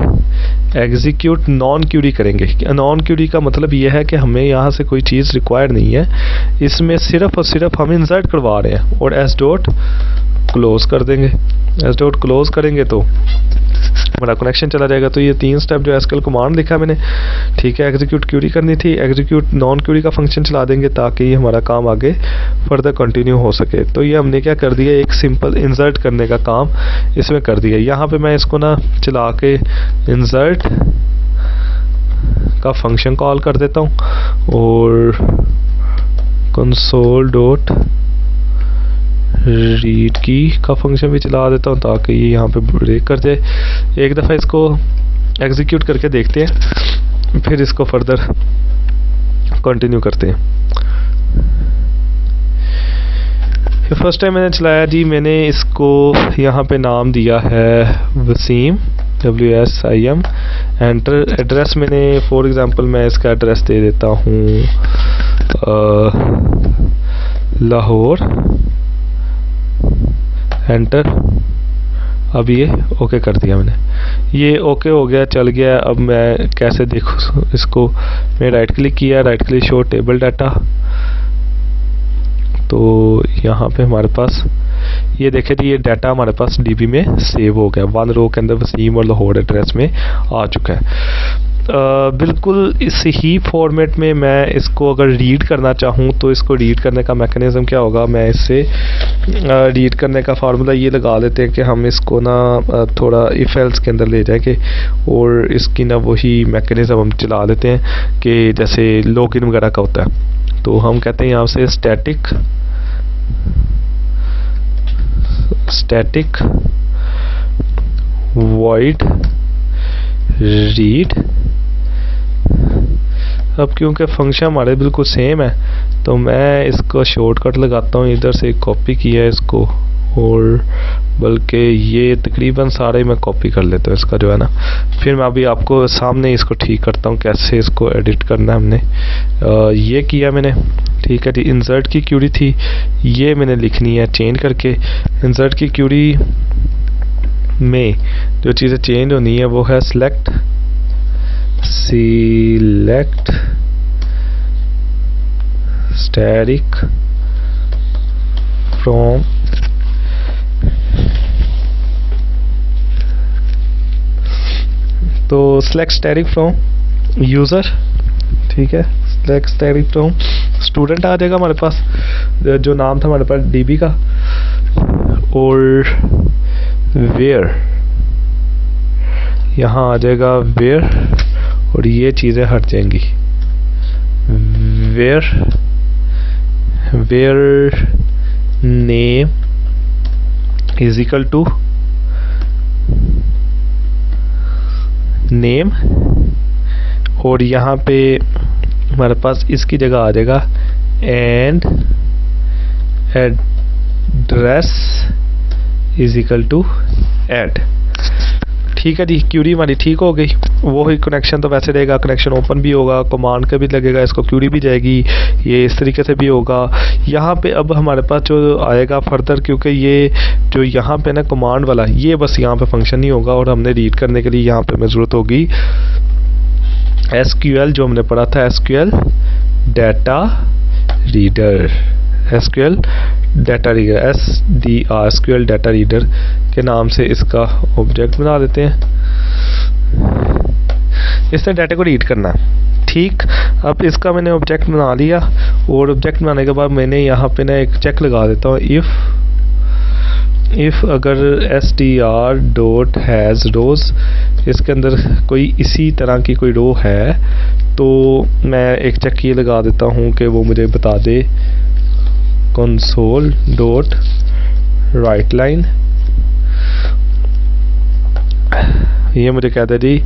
execute non query करेंगे। नॉन क्यूरी का मतलब ये है कि हमें यहाँ से कोई चीज़ रिक्वायर नहीं है, इसमें सिर्फ और सिर्फ हम इंसर्ट करवा रहे हैं। और एस डॉट क्लोज कर देंगे, एस डॉट क्लोज करेंगे तो हमारा कनेक्शन चला जाएगा। तो ये 3 स्टेप जो एसक्यूएल कमांड लिखा मैंने, ठीक है, एग्जीक्यूट क्यूरी करनी थी, एग्जीक्यूट नॉन क्यूरी का फंक्शन चला देंगे ताकि ये हमारा काम आगे फर्दर कंटिन्यू हो सके। तो ये हमने क्या कर दिया, एक सिंपल इंसर्ट करने का काम इसमें कर दिया। यहाँ पे मैं इसको ना चला के इंसर्ट का फंक्शन कॉल कर देता हूँ और कंसोल डॉट रीड की का फंक्शन भी चला देता हूँ ताकि ये यहाँ पे ब्रेक कर जाए। एक दफ़ा इसको एग्जीक्यूट करके देखते हैं, फिर इसको फर्दर कंटिन्यू करते हैं। फर्स्ट टाइम मैंने चलाया जी, मैंने इसको यहाँ पे नाम दिया है वसीम, WSIM। एंटर एड्रेस मैंने फॉर एग्जांपल मैं इसका एड्रेस दे देता हूँ लाहौर। एंटर, अब ये ओके कर दिया मैंने, ये ओके हो गया, चल गया। अब मैं कैसे देखूँ इसको, मैं राइट क्लिक किया, right click show table data, तो यहाँ पे हमारे पास ये देखें जी, ये डाटा हमारे पास डीबी में सेव हो गया, 1 रो के अंदर वसीम और लाहौर एड्रेस में आ चुका है। बिल्कुल इस ही फॉर्मेट में मैं इसको अगर रीड करना चाहूँ तो इसको रीड करने का मैकेनिज़्म क्या होगा, मैं इससे रीड करने का फार्मूला ये लगा लेते हैं कि हम इसको ना थोड़ा इफ एल्स के अंदर ले जाएंगे और इसकी ना वही मैकेनिज़्म हम चला लेते हैं कि जैसे लॉगिन वगैरह का होता है। तो हम कहते हैं यहाँ से स्टैटिक वॉइड रीड। अब क्योंकि फंक्शन हमारे बिल्कुल सेम है तो मैं इसको शॉर्टकट लगाता हूँ, इधर से कॉपी किया है इसको, और बल्कि ये तकरीबन सारे मैं कॉपी कर लेता हूँ इसका जो है ना। फिर मैं अभी आपको सामने इसको ठीक करता हूँ कैसे इसको एडिट करना है। हमने ये किया मैंने, ठीक है जी। इंसर्ट की क्यूरी थी, ये मैंने लिखनी है चेंज करके। इंसर्ट की क्यूरी में जो चीज़ें चेंज होनी है वो है सिलेक्ट स्टैटिक फ्रॉम तो सिलेक्ट स्टैटिक फ्रॉम यूज़र, ठीक है। सिलेक्ट स्टैटिक फ्रॉम स्टूडेंट आ जाएगा हमारे पास, जो नाम था हमारे पास डीबी का, और वेयर यहाँ आ जाएगा वेयर, और ये चीज़ें हट जाएंगी। Where name is equal to name, और यहाँ पे हमारे पास इसकी जगह आ जाएगा and address is equal to ad, ठीक है जी। क्यूरी हमारी ठीक हो गई, वो ही कनेक्शन तो वैसे रहेगा, कनेक्शन ओपन भी होगा, कमांड का भी लगेगा, इसको क्यूरी भी जाएगी, ये इस तरीके से भी होगा। यहाँ पे अब हमारे पास जो आएगा फर्दर, क्योंकि ये जो यहाँ पे ना कमांड वाला, ये बस यहाँ पे फंक्शन नहीं होगा, और हमने रीड करने के लिए यहाँ पे हमें ज़रूरत होगी SQL, जो हमने पढ़ा था SQL data reader, SQL data reader, SQL data reader के नाम से इसका ऑब्जेक्ट बना देते हैं। इससे डाटा को रीड करना है, ठीक। अब इसका मैंने ऑब्जेक्ट बना लिया, और ऑब्जेक्ट बनाने के बाद मैंने यहाँ पे ना एक चेक लगा देता हूँ, इफ़ अगर str डॉट हैज़ रोज़, इसके अंदर कोई इसी तरह की कोई रो है, तो मैं एक चेक ये लगा देता हूँ कि वो मुझे बता दे कंसोल डॉट राइट लाइन, ये मुझे कहता है जी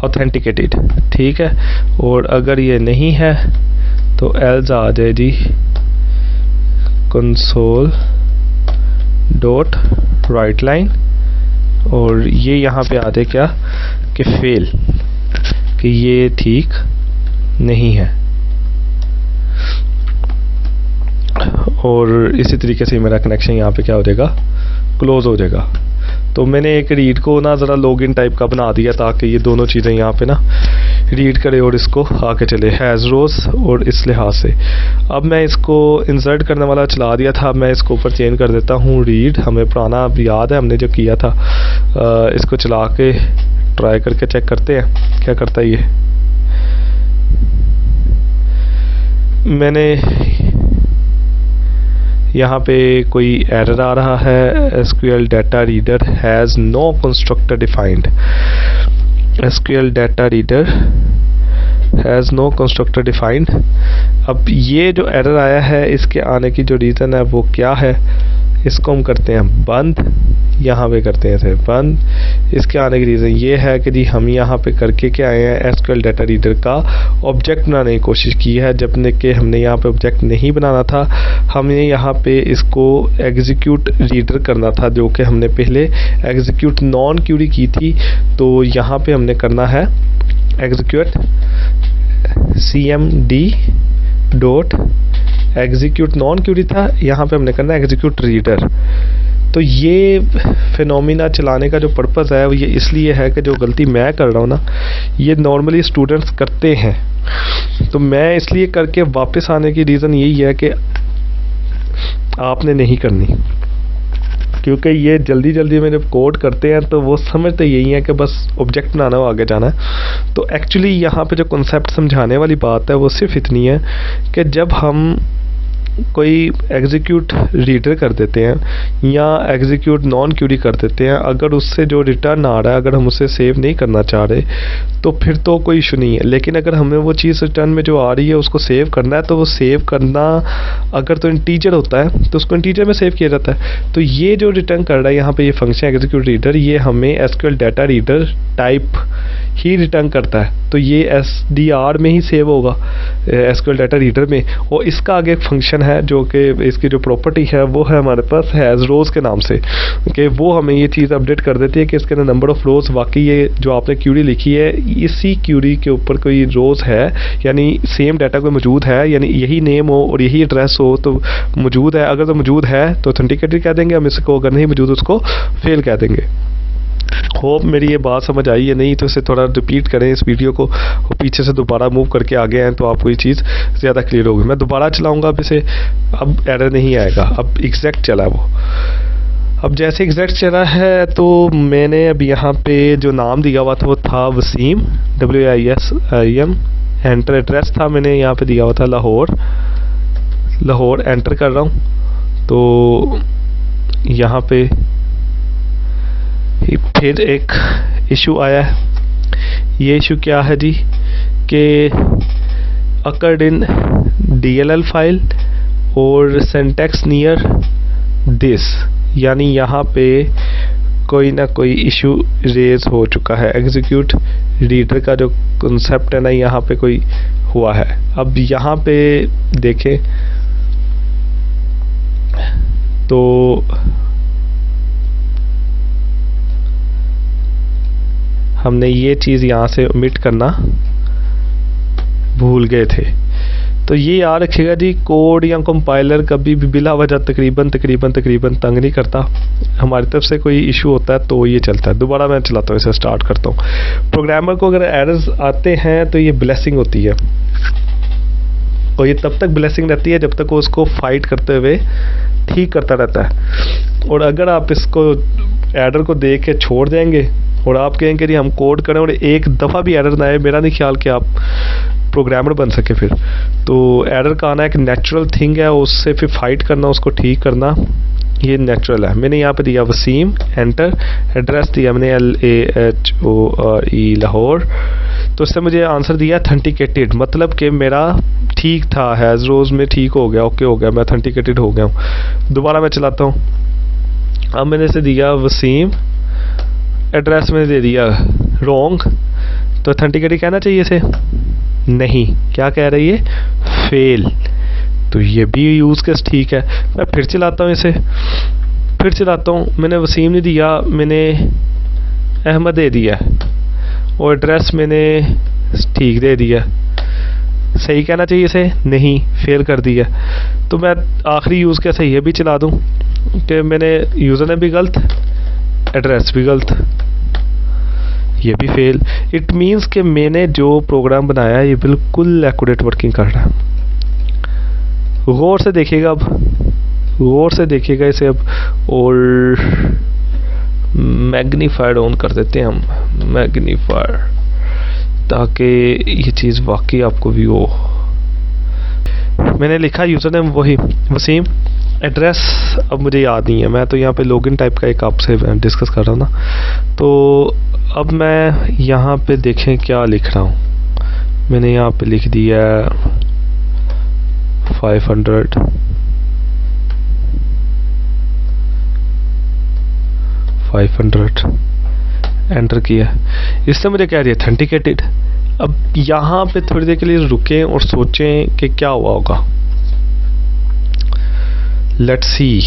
ऑथेंटिकेटेड, ठीक है। और अगर ये नहीं है तो एल्स आ जाए जी कंसोल डॉट राइट लाइन, और ये यहाँ पे आ जाए क्या कि फेल, कि ये ठीक नहीं है। और इसी तरीके से मेरा कनेक्शन यहाँ पे क्या हो जाएगा, क्लोज हो जाएगा। तो मैंने एक रीड को ना ज़रा लॉगिन टाइप का बना दिया ताकि ये दोनों चीज़ें यहाँ पे ना रीड करे और इसको आगे चले, हैज़ रोज़ और इस लिहाज से। अब मैं इसको इंसर्ट करने वाला चला दिया था, मैं इसको ऊपर चेंज कर देता हूँ रीड। हमें पुराना याद है हमने जो किया था। इसको चला के ट्राई करके चेक करते हैं क्या करता है ये। मैंने यहाँ पे कोई एरर आ रहा है, SQL data reader has no constructor defined. SQL data reader has no constructor defined. अब ये जो एरर आया है इसके आने की जो रीज़न है वो क्या है, इसको हम करते हैं बंद, यहाँ पे करते हैं इसे बंद। इसके आने की रीज़न ये है कि जी हम यहाँ पे करके क्या आए हैं, SQL डाटा रीडर का ऑब्जेक्ट बनाने की कोशिश की है, जबकि कि हमने यहाँ पे ऑब्जेक्ट नहीं बनाना था। हमने यहाँ पे इसको एग्जीक्यूट रीडर करना था, जो कि हमने पहले एग्जीक्यूट नॉन क्यूरी की थी। तो यहाँ पे हमने करना है execute CMD dot execute non query था, यहाँ पे हमने करना है एग्जीक्यूट रीडर। तो ये फिनोमिना चलाने का जो पर्पज़ है वो ये इसलिए है कि जो गलती मैं कर रहा हूँ ना, ये नॉर्मली स्टूडेंट्स करते हैं। तो मैं इसलिए करके वापस आने की रीज़न यही है कि आपने नहीं करनी, क्योंकि ये जल्दी जल्दी में जब कोड करते हैं तो वो समझते यही है कि बस ऑब्जेक्ट बनाना हो, आगे जाना है। तो एक्चुअली यहाँ पे जो कॉन्सेप्ट समझाने वाली बात है वो सिर्फ इतनी है कि जब हम कोई एग्जीक्यूट रीडर कर देते हैं या एग्जीक्यूट नॉन क्यूरी कर देते हैं, अगर उससे जो रिटर्न आ रहा है अगर हम उसे सेव नहीं करना चाह रहे तो फिर तो कोई इशू नहीं है। लेकिन अगर हमें वो चीज़ रिटर्न में जो आ रही है उसको सेव करना है, तो वो सेव करना अगर तो इंटीजर होता है तो उसको इंटीजर में सेव किया जाता है। तो ये जो रिटर्न कर रहा है यहाँ पे ये फंक्शन एग्जीक्यूट रीडर, ये हमें SQL डाटा रीडर टाइप ही रिटर्न करता है। तो ये SDR में ही सेव होगा, SQL डाटा रीडर में। और इसका आगे एक फंक्शन है जो कि इसकी जो प्रॉपर्टी है वो है हमारे पास हैज़ रोज़ के नाम से, कि वो हमें ये चीज़ अपडेट कर देती है कि इसके अंदर नंबर ऑफ़ रोज़, वाकई ये जो आपने क्यूरी लिखी है इसी क्यूरी के ऊपर कोई रोज़ है, यानी सेम डाटा कोई मौजूद है, यानी यही नेम हो और यही एड्रेस हो तो मौजूद है। अगर तो मौजूद है तो ऑथेंटिकेटेड कह देंगे हम इसको, अगर नहीं मौजूद उसको फेल कह देंगे। होप मेरी ये बात समझ आई है, नहीं तो इसे थोड़ा रिपीट करें इस वीडियो को और पीछे से दोबारा मूव करके आगे आएँ तो आपको ये चीज़ ज़्यादा क्लियर होगी। मैं दोबारा चलाऊँगा अब इसे, अब एरर नहीं आएगा, अब एग्जैक्ट चला वो। अब जैसे एग्जैक्ट चला है तो मैंने अब यहाँ पे जो नाम दिया हुआ था वो था वसीम, WISIM। एंटर एड्रेस था मैंने यहाँ पे दिया हुआ था लाहौर, लाहौर एंटर कर रहा हूँ। तो यहाँ पे फिर एक इशू आया है। ये इशू क्या है जी कि अकर्ड इन DLL फाइल और सिंटैक्स नियर दिस, यानी यहाँ पे कोई ना कोई इशू रेज हो चुका है। एग्जीक्यूट रीडर का जो कॉन्सेप्ट है ना, यहाँ पे कोई हुआ है। अब यहाँ पे देखें तो हमने ये चीज़ यहाँ से ओमिट करना भूल गए थे। तो ये याद रखिएगा जी, कोड या कंपाइलर कभी भी बिला वजह तकरीबन तंग नहीं करता। हमारी तरफ से कोई इशू होता है तो ये चलता है। दोबारा मैं चलाता हूँ, इसे स्टार्ट करता हूँ। प्रोग्रामर को अगर एरर्स आते हैं तो ये ब्लेसिंग होती है, और ये तब तक ब्लेसिंग रहती है जब तक वो उसको फाइट करते हुए ठीक करता रहता है। और अगर आप इसको एरर को देख के छोड़ देंगे और आप कहेंगे कि हम कोड करें और एक दफ़ा भी एरर ना आए, मेरा नहीं ख्याल कि आप प्रोग्रामर बन सके फिर। तो एरर का आना एक नेचुरल थिंग है, उससे फिर फाइट करना, उसको ठीक करना ये नेचुरल है। मैंने यहाँ पे दिया वसीम, एंटर, एड्रेस दिया मैंने LAHORE लाहौर। तो इससे मुझे आंसर दिया ऑथेंटिकेटेड, मतलब कि मेरा ठीक था, हैज़ रोज़ में ठीक हो गया, ओके हो गया, मैं ऑथेंटिकेटेड हो गया हूँ। दोबारा मैं चलाता हूँ। अब मैंने इसे दिया वसीम, एड्रेस में दे दिया रॉन्ग, तो ऑथेंटिकेटेड कहना चाहिए इसे, नहीं, क्या कह रही है, फेल। तो ये भी यूज़ केस ठीक है। मैं फिर चलाता हूँ इसे, फिर चलाता हूँ। मैंने वसीम नहीं दिया, मैंने अहमद दे दिया और एड्रेस मैंने ठीक दे दिया। सही कहना चाहिए इसे, नहीं, फेल कर दिया। तो मैं आखिरी यूज़ केस ये भी चला दूँ कि मैंने यूज़र ने भी गलत, एड्रेस भी गलत, ये भी फेल। इट मीन्स कि मैंने जो प्रोग्राम बनाया ये बिल्कुल एक्यूरेट वर्किंग कर रहा है। गौर से देखिएगा, अब गौर से देखिएगा इसे अब, और मैग्नीफायर ऑन कर देते हैं हम, मैग्नीफायर, ताकि ये चीज़ वाकई आपको व्यू हो। मैंने लिखा यूज़र नेम वही वसीम, एड्रेस अब मुझे याद नहीं है, मैं तो यहाँ पे लॉगिन टाइप का एक आपसे डिस्कस कर रहा हूँ ना। तो अब मैं यहाँ पे देखें क्या लिख रहा हूँ। मैंने यहाँ पे लिख दिया 500 एंटर किया, इससे मुझे कह रही है ऑथेंटिकेटेड। अब यहाँ पे थोड़ी देर के लिए रुकें और सोचें कि क्या हुआ होगा। लेट्स सी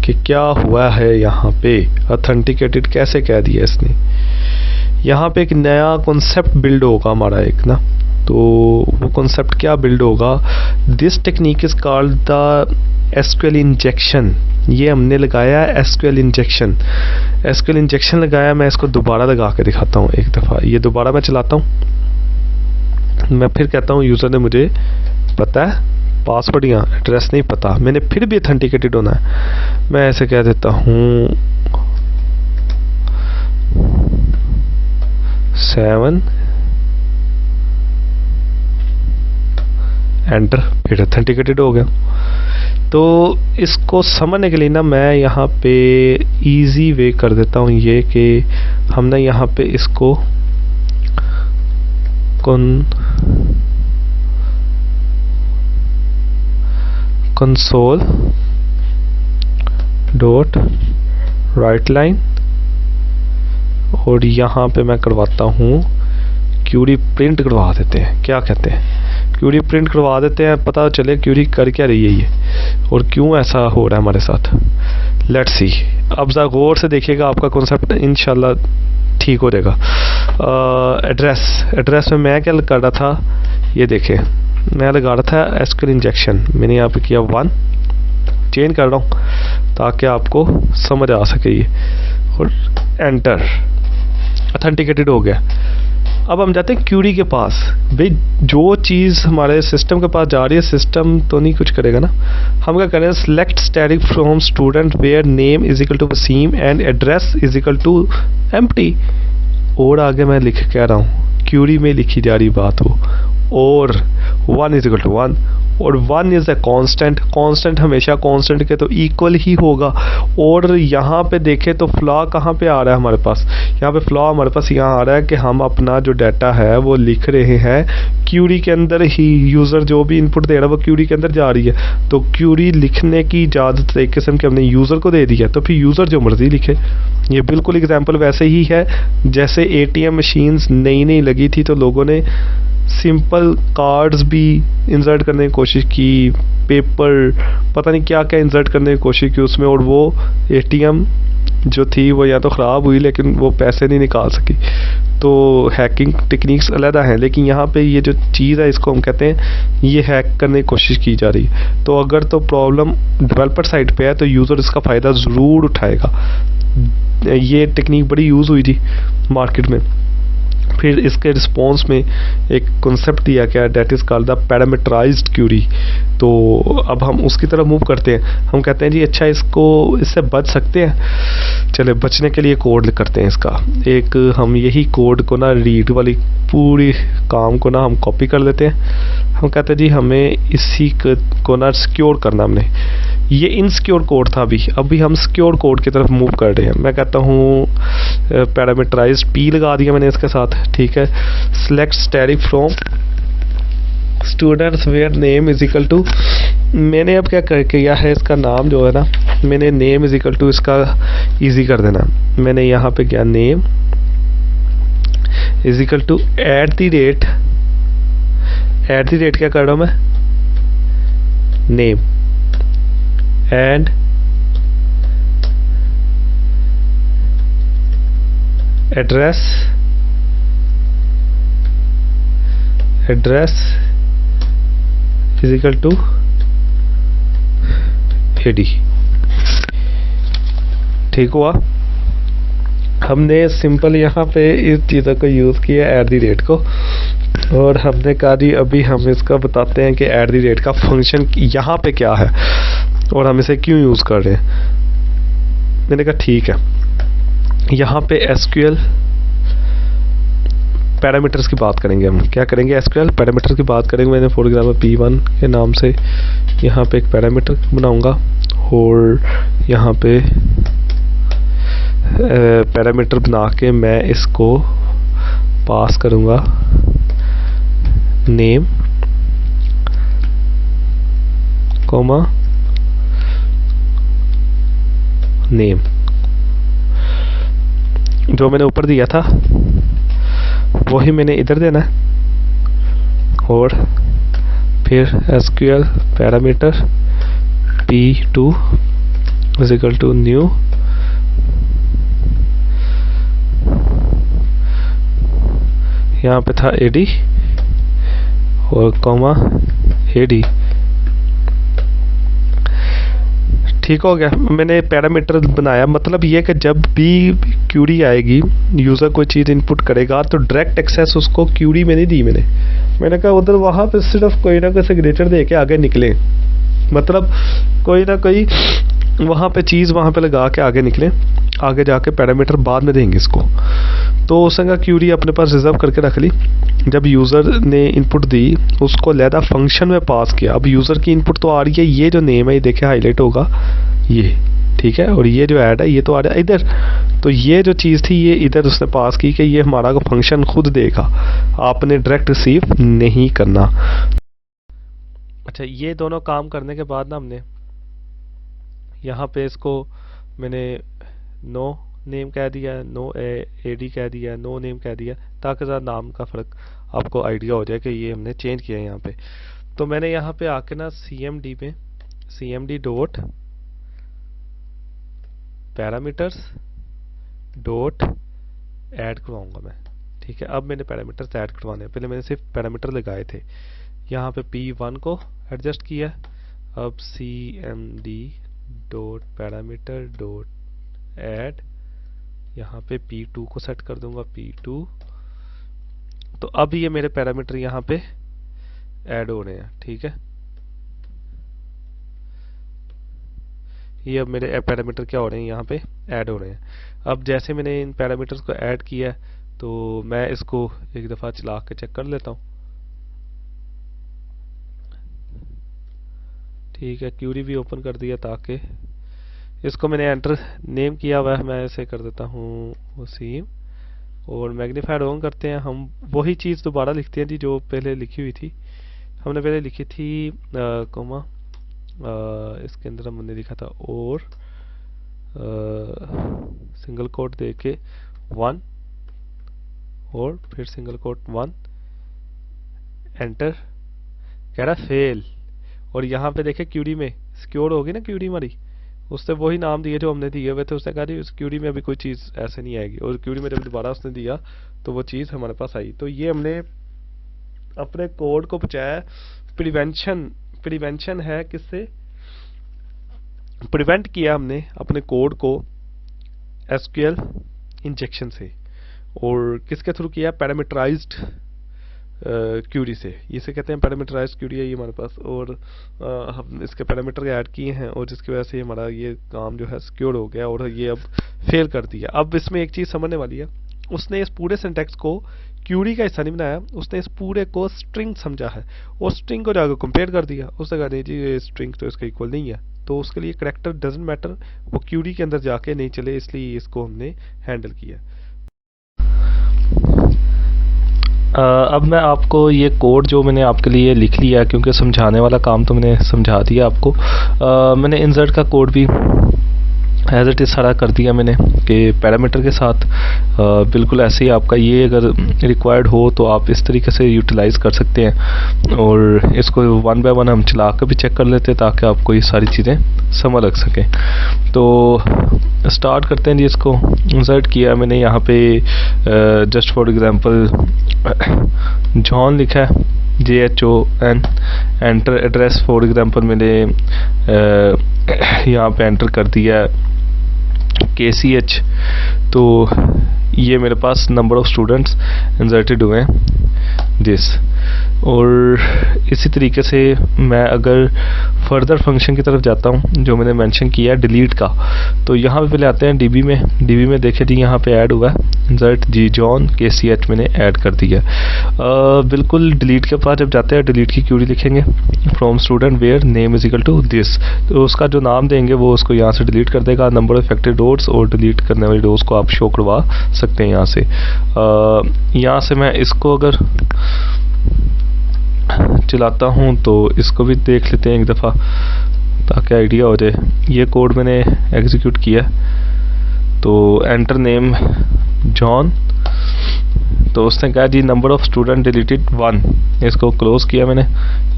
कि क्या हुआ है यहाँ पे। ऑथेंटिकेटेड कैसे कह दिया इसने। यहाँ पे एक नया कॉन्सेप्ट बिल्ड होगा हमारा एक ना, तो वो कॉन्सेप्ट क्या बिल्ड होगा। This technique is called the SQL injection. ये हमने लगाया एसक्यूएल इंजेक्शन, एसक्यूएल इंजेक्शन लगाया। मैं इसको दोबारा लगा के दिखाता हूँ एक दफ़ा। ये दोबारा मैं चलाता हूँ, मैं फिर कहता हूँ यूज़र ने मुझे पता है पासवर्ड या एड्रेस नहीं पता, मैंने फिर भी ऑथेंटिकेटेड होना है। मैं ऐसे कह देता हूँ 7 एंटर, फिर ऑथेंटिकेटेड हो गया। तो इसको समझने के लिए ना मैं यहाँ पे इजी वे कर देता हूँ ये कि हम ना यहाँ पे इसको कंसोल डॉट राइट लाइन, और यहाँ पे मैं करवाता हूँ क्यूरी प्रिंट करवा देते हैं। क्या कहते हैं, क्यूरी प्रिंट करवा देते हैं, पता चले क्यूरी कर क्या रही है ये और क्यों ऐसा हो रहा है हमारे साथ। Let's see. अब ज़रा गौर से देखिएगा, आपका कॉन्सेप्ट इंशाल्लाह ठीक हो जाएगा। एड्रेस में मैं क्या कर रहा था, ये देखें, मैं लगा रहा था एसक्यूएल इंजेक्शन। मैंने यहाँ पे किया 1, चेंज कर रहा हूँ ताकि आपको समझ आ सके ये, और एंटर, ऑथेंटिकेटेड हो गया। अब हम जाते हैं क्यूरी के पास। भाई जो चीज़ हमारे सिस्टम के पास जा रही है, सिस्टम तो नहीं कुछ करेगा ना। हम क्या करें, select static from student where name is equal to Wasim and address is equal to empty. और आगे मैं लिख कह रहा हूँ, क्यूरी में लिखी जा रही बात हो, और 1 इज इक्वल टू 1, और 1 इज़ अ कांस्टेंट। कांस्टेंट हमेशा कांस्टेंट के तो इक्वल ही होगा। और यहाँ पे देखें तो फ्लॉ कहाँ पे आ रहा है हमारे पास, यहाँ पे फ्लॉ हमारे पास यहाँ आ रहा है कि हम अपना जो डाटा है वो लिख रहे हैं क्यूरी के अंदर ही। यूज़र जो भी इनपुट दे रहा है वो क्यूरी के अंदर जा रही है, तो क्यूरी लिखने की इजाज़त एक किस्म की हमने यूज़र को दे दी है, तो फिर यूज़र जो मर्ज़ी लिखे। ये बिल्कुल एग्जाम्पल वैसे ही है जैसे ATM मशीन्स नई नई लगी थी तो लोगों ने सिंपल कार्ड्स भी इंसर्ट करने की कोशिश की, पेपर पता नहीं क्या क्या इंसर्ट करने की कोशिश की उसमें, और वो ATM जो थी वो या तो ख़राब हुई लेकिन वो पैसे नहीं निकाल सकी। तो हैकिंग टेक्निक्स अलग हैं, लेकिन यहाँ पे ये जो चीज़ है इसको हम कहते हैं ये हैक करने की कोशिश की जा रही है। तो अगर तो प्रॉब्लम डेवलपर साइड पे है तो यूज़र इसका फ़ायदा ज़रूर उठाएगा। ये टेक्निक बड़ी यूज़ हुई थी मार्केट में। फिर इसके रिस्पॉन्स में एक कॉन्सेप्ट दिया गया, that is called the parameterised query. तो अब हम उसकी तरफ मूव करते हैं। हम कहते हैं जी अच्छा इससे बच सकते हैं, चले बचने के लिए कोड करते हैं इसका एक। हम यही कोड को ना रीड वाली पूरी काम को ना हम कॉपी कर लेते हैं। हम कहते हैं जी हमें इसी को ना सिक्योर करना हमने। ये इनसिक्योर कोड था अभी हम सिक्योर कोड की तरफ मूव कर रहे हैं। मैं कहता हूँ पैरामीटराइज्ड P लगा दिया मैंने इसके साथ, ठीक है। Select static from students where name is equal to, मैंने अब क्या किया है इसका नाम जो है ना, मैंने नेम इज इक्वल टू इसका इजी कर देना। मैंने यहाँ पे क्या name is equal to at the rate क्या कर रहा हूँ मैं, name and address is equal to AD। ठीक हुआ। हमने सिंपल यहाँ पे इस चीज़ों को यूज़ किया @ को, और हमने कहा जी अभी हम इसका बताते हैं कि @ का फंक्शन यहाँ पे क्या है और हम इसे क्यों यूज़ कर रहे हैं। मैंने कहा ठीक है, यहाँ पे SQL पैरामीटर्स की बात करेंगे। हम क्या करेंगे, SQL पैरामीटर की बात करेंगे। मैंने फॉर एग्जाम्पल P1 के नाम से यहाँ पे एक पैरामीटर बनाऊंगा और यहाँ पे पैरामीटर बना के मैं इसको पास करूंगा नेम कॉमा नेम, जो मैंने ऊपर दिया था वही मैंने इधर देना है। और फिर SQL parameter P2 is equal to new यहाँ पे था AD और कॉमा AD। ठीक हो गया, मैंने पैरामीटर बनाया। मतलब ये कि जब भी क्यूरी आएगी, यूज़र कोई चीज़ इनपुट करेगा तो डायरेक्ट एक्सेस उसको क्यूरी में नहीं दी मैंने कहा उधर वहाँ पे सिर्फ कोई ना कोई सिग्नेचर दे के आगे निकले, मतलब कोई ना कोई वहाँ पे चीज़ वहाँ पे लगा के आगे निकले, आगे जाके पैरामीटर बाद में देंगे इसको। तो उसने कहा क्यूरी अपने पास रिजर्व करके रख ली। जब यूज़र ने इनपुट दी उसको लैदा फंक्शन में पास किया। अब यूज़र की इनपुट तो आ रही है, ये जो नेम है ये देखे हाईलाइट होगा ये, ठीक है, और ये जो ऐड है ये तो आ रहा है इधर। तो ये जो चीज़ थी ये इधर उसने पास की कि ये हमारा को फंक्शन खुद देगा, आपने डायरेक्ट रिसीव नहीं करना। अच्छा, ये दोनों काम करने के बाद ना हमने यहाँ पे इसको मैंने नो नेम कह दिया, नो AD कह दिया, नो नेम कह दिया, ताकि ज़रा नाम का फ़र्क आपको आइडिया हो जाए कि ये हमने चेंज किया है यहाँ पे। तो मैंने यहाँ पे आके ना CMD में CMD dot parameters dot add करवाऊँगा मैं, ठीक है। अब मैंने पैरामीटर्स ऐड करवाने, पहले मैंने सिर्फ पैरामीटर लगाए थे। यहाँ पे P1 को एडजस्ट किया, अब CMD dot parameter dot add, यहाँ पे P2 को सेट कर दूंगा P2। तो अब ये मेरे पैरामीटर यहाँ पे ऐड हो रहे हैं, ठीक है। ये अब मेरे पैरामीटर क्या हो रहे हैं, यहाँ पे ऐड हो रहे हैं। अब जैसे मैंने इन पैरामीटर्स को ऐड किया तो मैं इसको एक दफ़ा चला के चेक कर लेता हूँ, ठीक है। क्यूरी भी ओपन कर दिया, ताकि इसको मैंने एंटर नेम किया हुआ है, मैं इसे कर देता हूँ वसीम, और मैग्नीफाइड ऑन करते हैं। हम वही चीज़ दोबारा लिखते हैं जी जो पहले लिखी हुई थी। हमने पहले लिखी थी कोमा, इसके अंदर हमने लिखा था और सिंगल कोट दे के 1 और फिर सिंगल कोट 1 एंटर, कह रहा फेल। और यहाँ पे देखे क्यूरी में सिक्योर होगी ना क्यूरी हमारी, उससे वही नाम दिए जो हमने दिए हुए थे। उसने कहा उस क्यूरी में अभी कोई चीज़ ऐसे नहीं आएगी, और क्यूरी में जब दोबारा उसने दिया तो वो चीज़ हमारे पास आई। तो ये हमने अपने कोड को बचाया। प्रिवेंशन है किससे, प्रिवेंट किया हमने अपने कोड को SQL इंजेक्शन से, और किसके थ्रू किया, पैरामीटराइज्ड क्यूरी से। इसे कहते हैं पैरामीटराइज्ड क्यूरी है ये हमारे पास, और हम इसके पैरामीटर ऐड किए हैं, और जिसकी वजह से हमारा ये काम जो है सिक्योर हो गया, और ये अब फेल कर दिया। अब इसमें एक चीज़ समझने वाली है, उसने इस पूरे सिंटैक्स को क्यूरी का हिस्सा नहीं बनाया, उसने इस पूरे को स्ट्रिंग समझा है, और स्ट्रिंग को जाकर कंपेयर कर दिया। उसने कहा नहीं जी ये स्ट्रिंग तो इसका इक्वल नहीं है, तो उसके लिए करैक्टर डजंट मैटर, वो क्यूरी के अंदर जाके नहीं चले, इसलिए इसको हमने हैंडल किया। अब मैं आपको ये कोड जो मैंने आपके लिए लिख लिया है, क्योंकि समझाने वाला काम तो मैंने समझा दिया आपको। मैंने इंसर्ट का कोड भी एज इट इज़ सारा कर दिया मैंने, कि पैरामीटर के साथ बिल्कुल ऐसे ही आपका ये अगर रिक्वायर्ड हो तो आप इस तरीके से यूटिलाइज़ कर सकते हैं, और इसको 1 बाय 1 हम चला कर भी चेक कर लेते हैं, ताकि आपको ये सारी चीज़ें समझ लग सकें। तो स्टार्ट करते हैं जी। इसको इंसर्ट किया मैंने यहाँ पे, जस्ट फॉर एग्जांपल जॉन लिखा है JHON, enter address for example मैंने यहाँ पे एंटर कर दिया KCH, तो ये मेरे पास नंबर ऑफ़ स्टूडेंट्स इंसर्टेड हुए हैं दिस। और इसी तरीके से मैं अगर फर्दर फंक्शन की तरफ जाता हूँ जो मैंने मेंशन किया है डिलीट का, तो यहाँ पे पहले आते हैं डीबी में देखें जी यहाँ पे ऐड हुआ है इंसर्ट जी जॉन KCH मैंने ऐड कर दिया। बिल्कुल डिलीट के पास जब जाते हैं डिलीट की क्यूरी लिखेंगे from student where name is equal to this, तो उसका जो नाम देंगे वो उसको यहाँ से डिलीट कर देगा। नंबर ऑफ इफेक्टेड रोज और डिलीट करने वाली रोज को आप शो करवा सकते हैं यहाँ से। यहाँ से मैं इसको अगर चलाता हूँ तो इसको भी देख लेते हैं एक दफ़ा ताकि आइडिया हो जाए। ये कोड मैंने एग्जीक्यूट किया, तो एंटर नेम जॉन, तो उसने कहा जी नंबर ऑफ़ स्टूडेंट डिलीटेड 1, इसको क्लोज़ किया मैंने,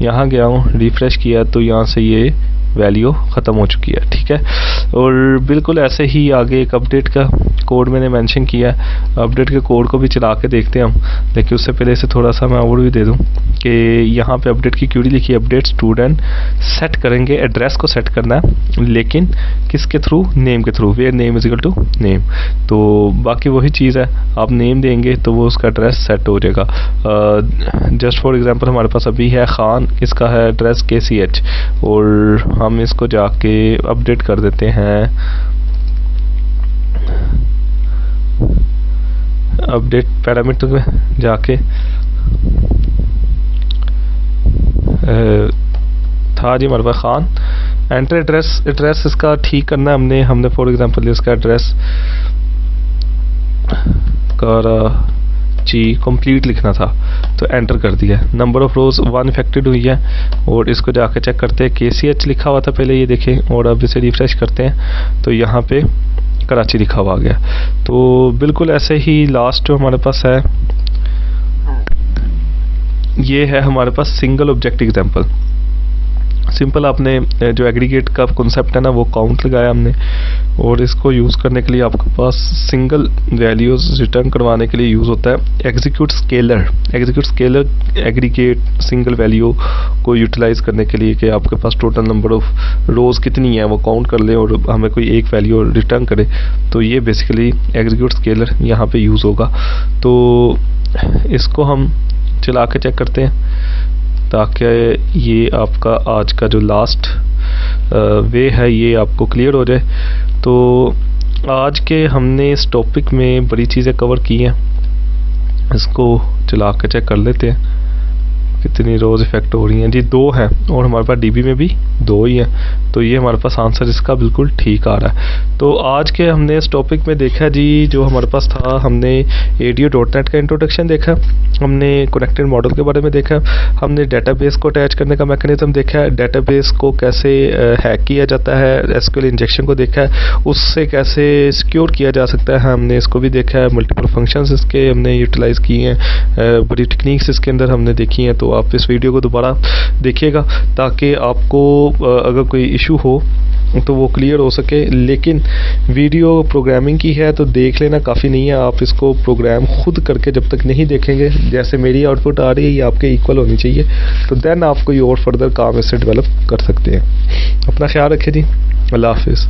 यहाँ गया हूँ रिफ़्रेश किया तो यहाँ से ये वैल्यू ख़त्म हो चुकी है, ठीक है। और बिल्कुल ऐसे ही आगे एक अपडेट का कोड मैंने मेंशन किया है, अपडेट के कोड को भी चला के देखते हैं हम। देखिए उससे पहले से थोड़ा सा मैं ओवरव्यू दे दूं कि यहाँ पे अपडेट की क्यूरी लिखी है अपडेट स्टूडेंट, सेट करेंगे एड्रेस को सेट करना है लेकिन किसके थ्रू, नेम के through, where name is equal to name. तो बाकी वही चीज़ है, आप नेम देंगे तो वो उसका एड्रेस सेट हो जाएगा। जस्ट फॉर एग्जांपल हमारे पास अभी है खान, इसका है एड्रेस KCH, और हम इसको जाके अपडेट कर देते हैं, अपडेट पैरामीटर में जाके था जी हमारे पास खान, एंटर एड्रेस इसका ठीक करना है हमने फॉर एग्जांपल इसका एड्रेस कराची कंप्लीट लिखना था तो एंटर कर दिया। नंबर ऑफ रोज 1 इफेक्टेड हुई है और इसको जाकर चेक करते हैं, KCH लिखा हुआ था पहले, ये देखें, और अब इसे रिफ्रेश करते हैं तो यहाँ पे कराची लिखा हुआ आ गया। तो बिल्कुल ऐसे ही लास्ट जो हमारे पास है ये है हमारे पास सिंगल ऑब्जेक्ट एग्जांपल। सिंपल आपने जो एग्रीगेट का कॉन्सेप्ट है ना वो काउंट लगाया हमने, और इसको यूज़ करने के लिए आपके पास सिंगल वैल्यूज़ रिटर्न करवाने के लिए यूज़ होता है execute scalar aggregate single value को यूटिलाइज़ करने के लिए कि आपके पास टोटल नंबर ऑफ रोज़ कितनी है वो काउंट कर ले और हमें कोई एक वैल्यू रिटर्न करे, तो ये बेसिकली एग्जीक्यूट स्केलर यहाँ पे यूज़ होगा। तो इसको हम चला के चेक करते हैं ताकि ये आपका आज का जो लास्ट वे है ये आपको क्लियर हो जाए। तो आज के हमने इस टॉपिक में बड़ी चीज़ें कवर की हैं, इसको चला के चेक कर लेते हैं कितनी रोज़ इफेक्ट हो रही हैं जी, 2 हैं और हमारे पास डीबी में भी 2 ही हैं, तो ये हमारे पास आंसर इसका बिल्कुल ठीक आ रहा है। तो आज के हमने इस टॉपिक में देखा जी जो हमारे पास था, हमने ADO.NET का इंट्रोडक्शन देखा, हमने कनेक्टेड मॉडल के बारे में देखा, हमने डेटाबेस को अटैच करने का मैकेनिज्म देखा है, डेटाबेस को कैसे हैक किया जाता है, SQL इंजेक्शन को देखा है, उससे कैसे सिक्योर किया जा सकता है हमने इसको भी देखा है, मल्टीपल फंक्शंस इसके हमने यूटिलाइज़ किए हैं, बड़ी टेक्निक्स इसके अंदर हमने देखी हैं। तो आप इस वीडियो को दोबारा देखिएगा ताकि आपको अगर कोई इशू हो तो वो क्लियर हो सके। लेकिन वीडियो प्रोग्रामिंग की है तो देख लेना काफ़ी नहीं है, आप इसको प्रोग्राम खुद करके जब तक नहीं देखेंगे, जैसे मेरी आउटपुट आ रही है ये आपके इक्वल होनी चाहिए, तो देन आप कोई और फर्दर काम इससे डेवलप कर सकते हैं। अपना ख्याल रखें जी, अल्लाह हाफिज़।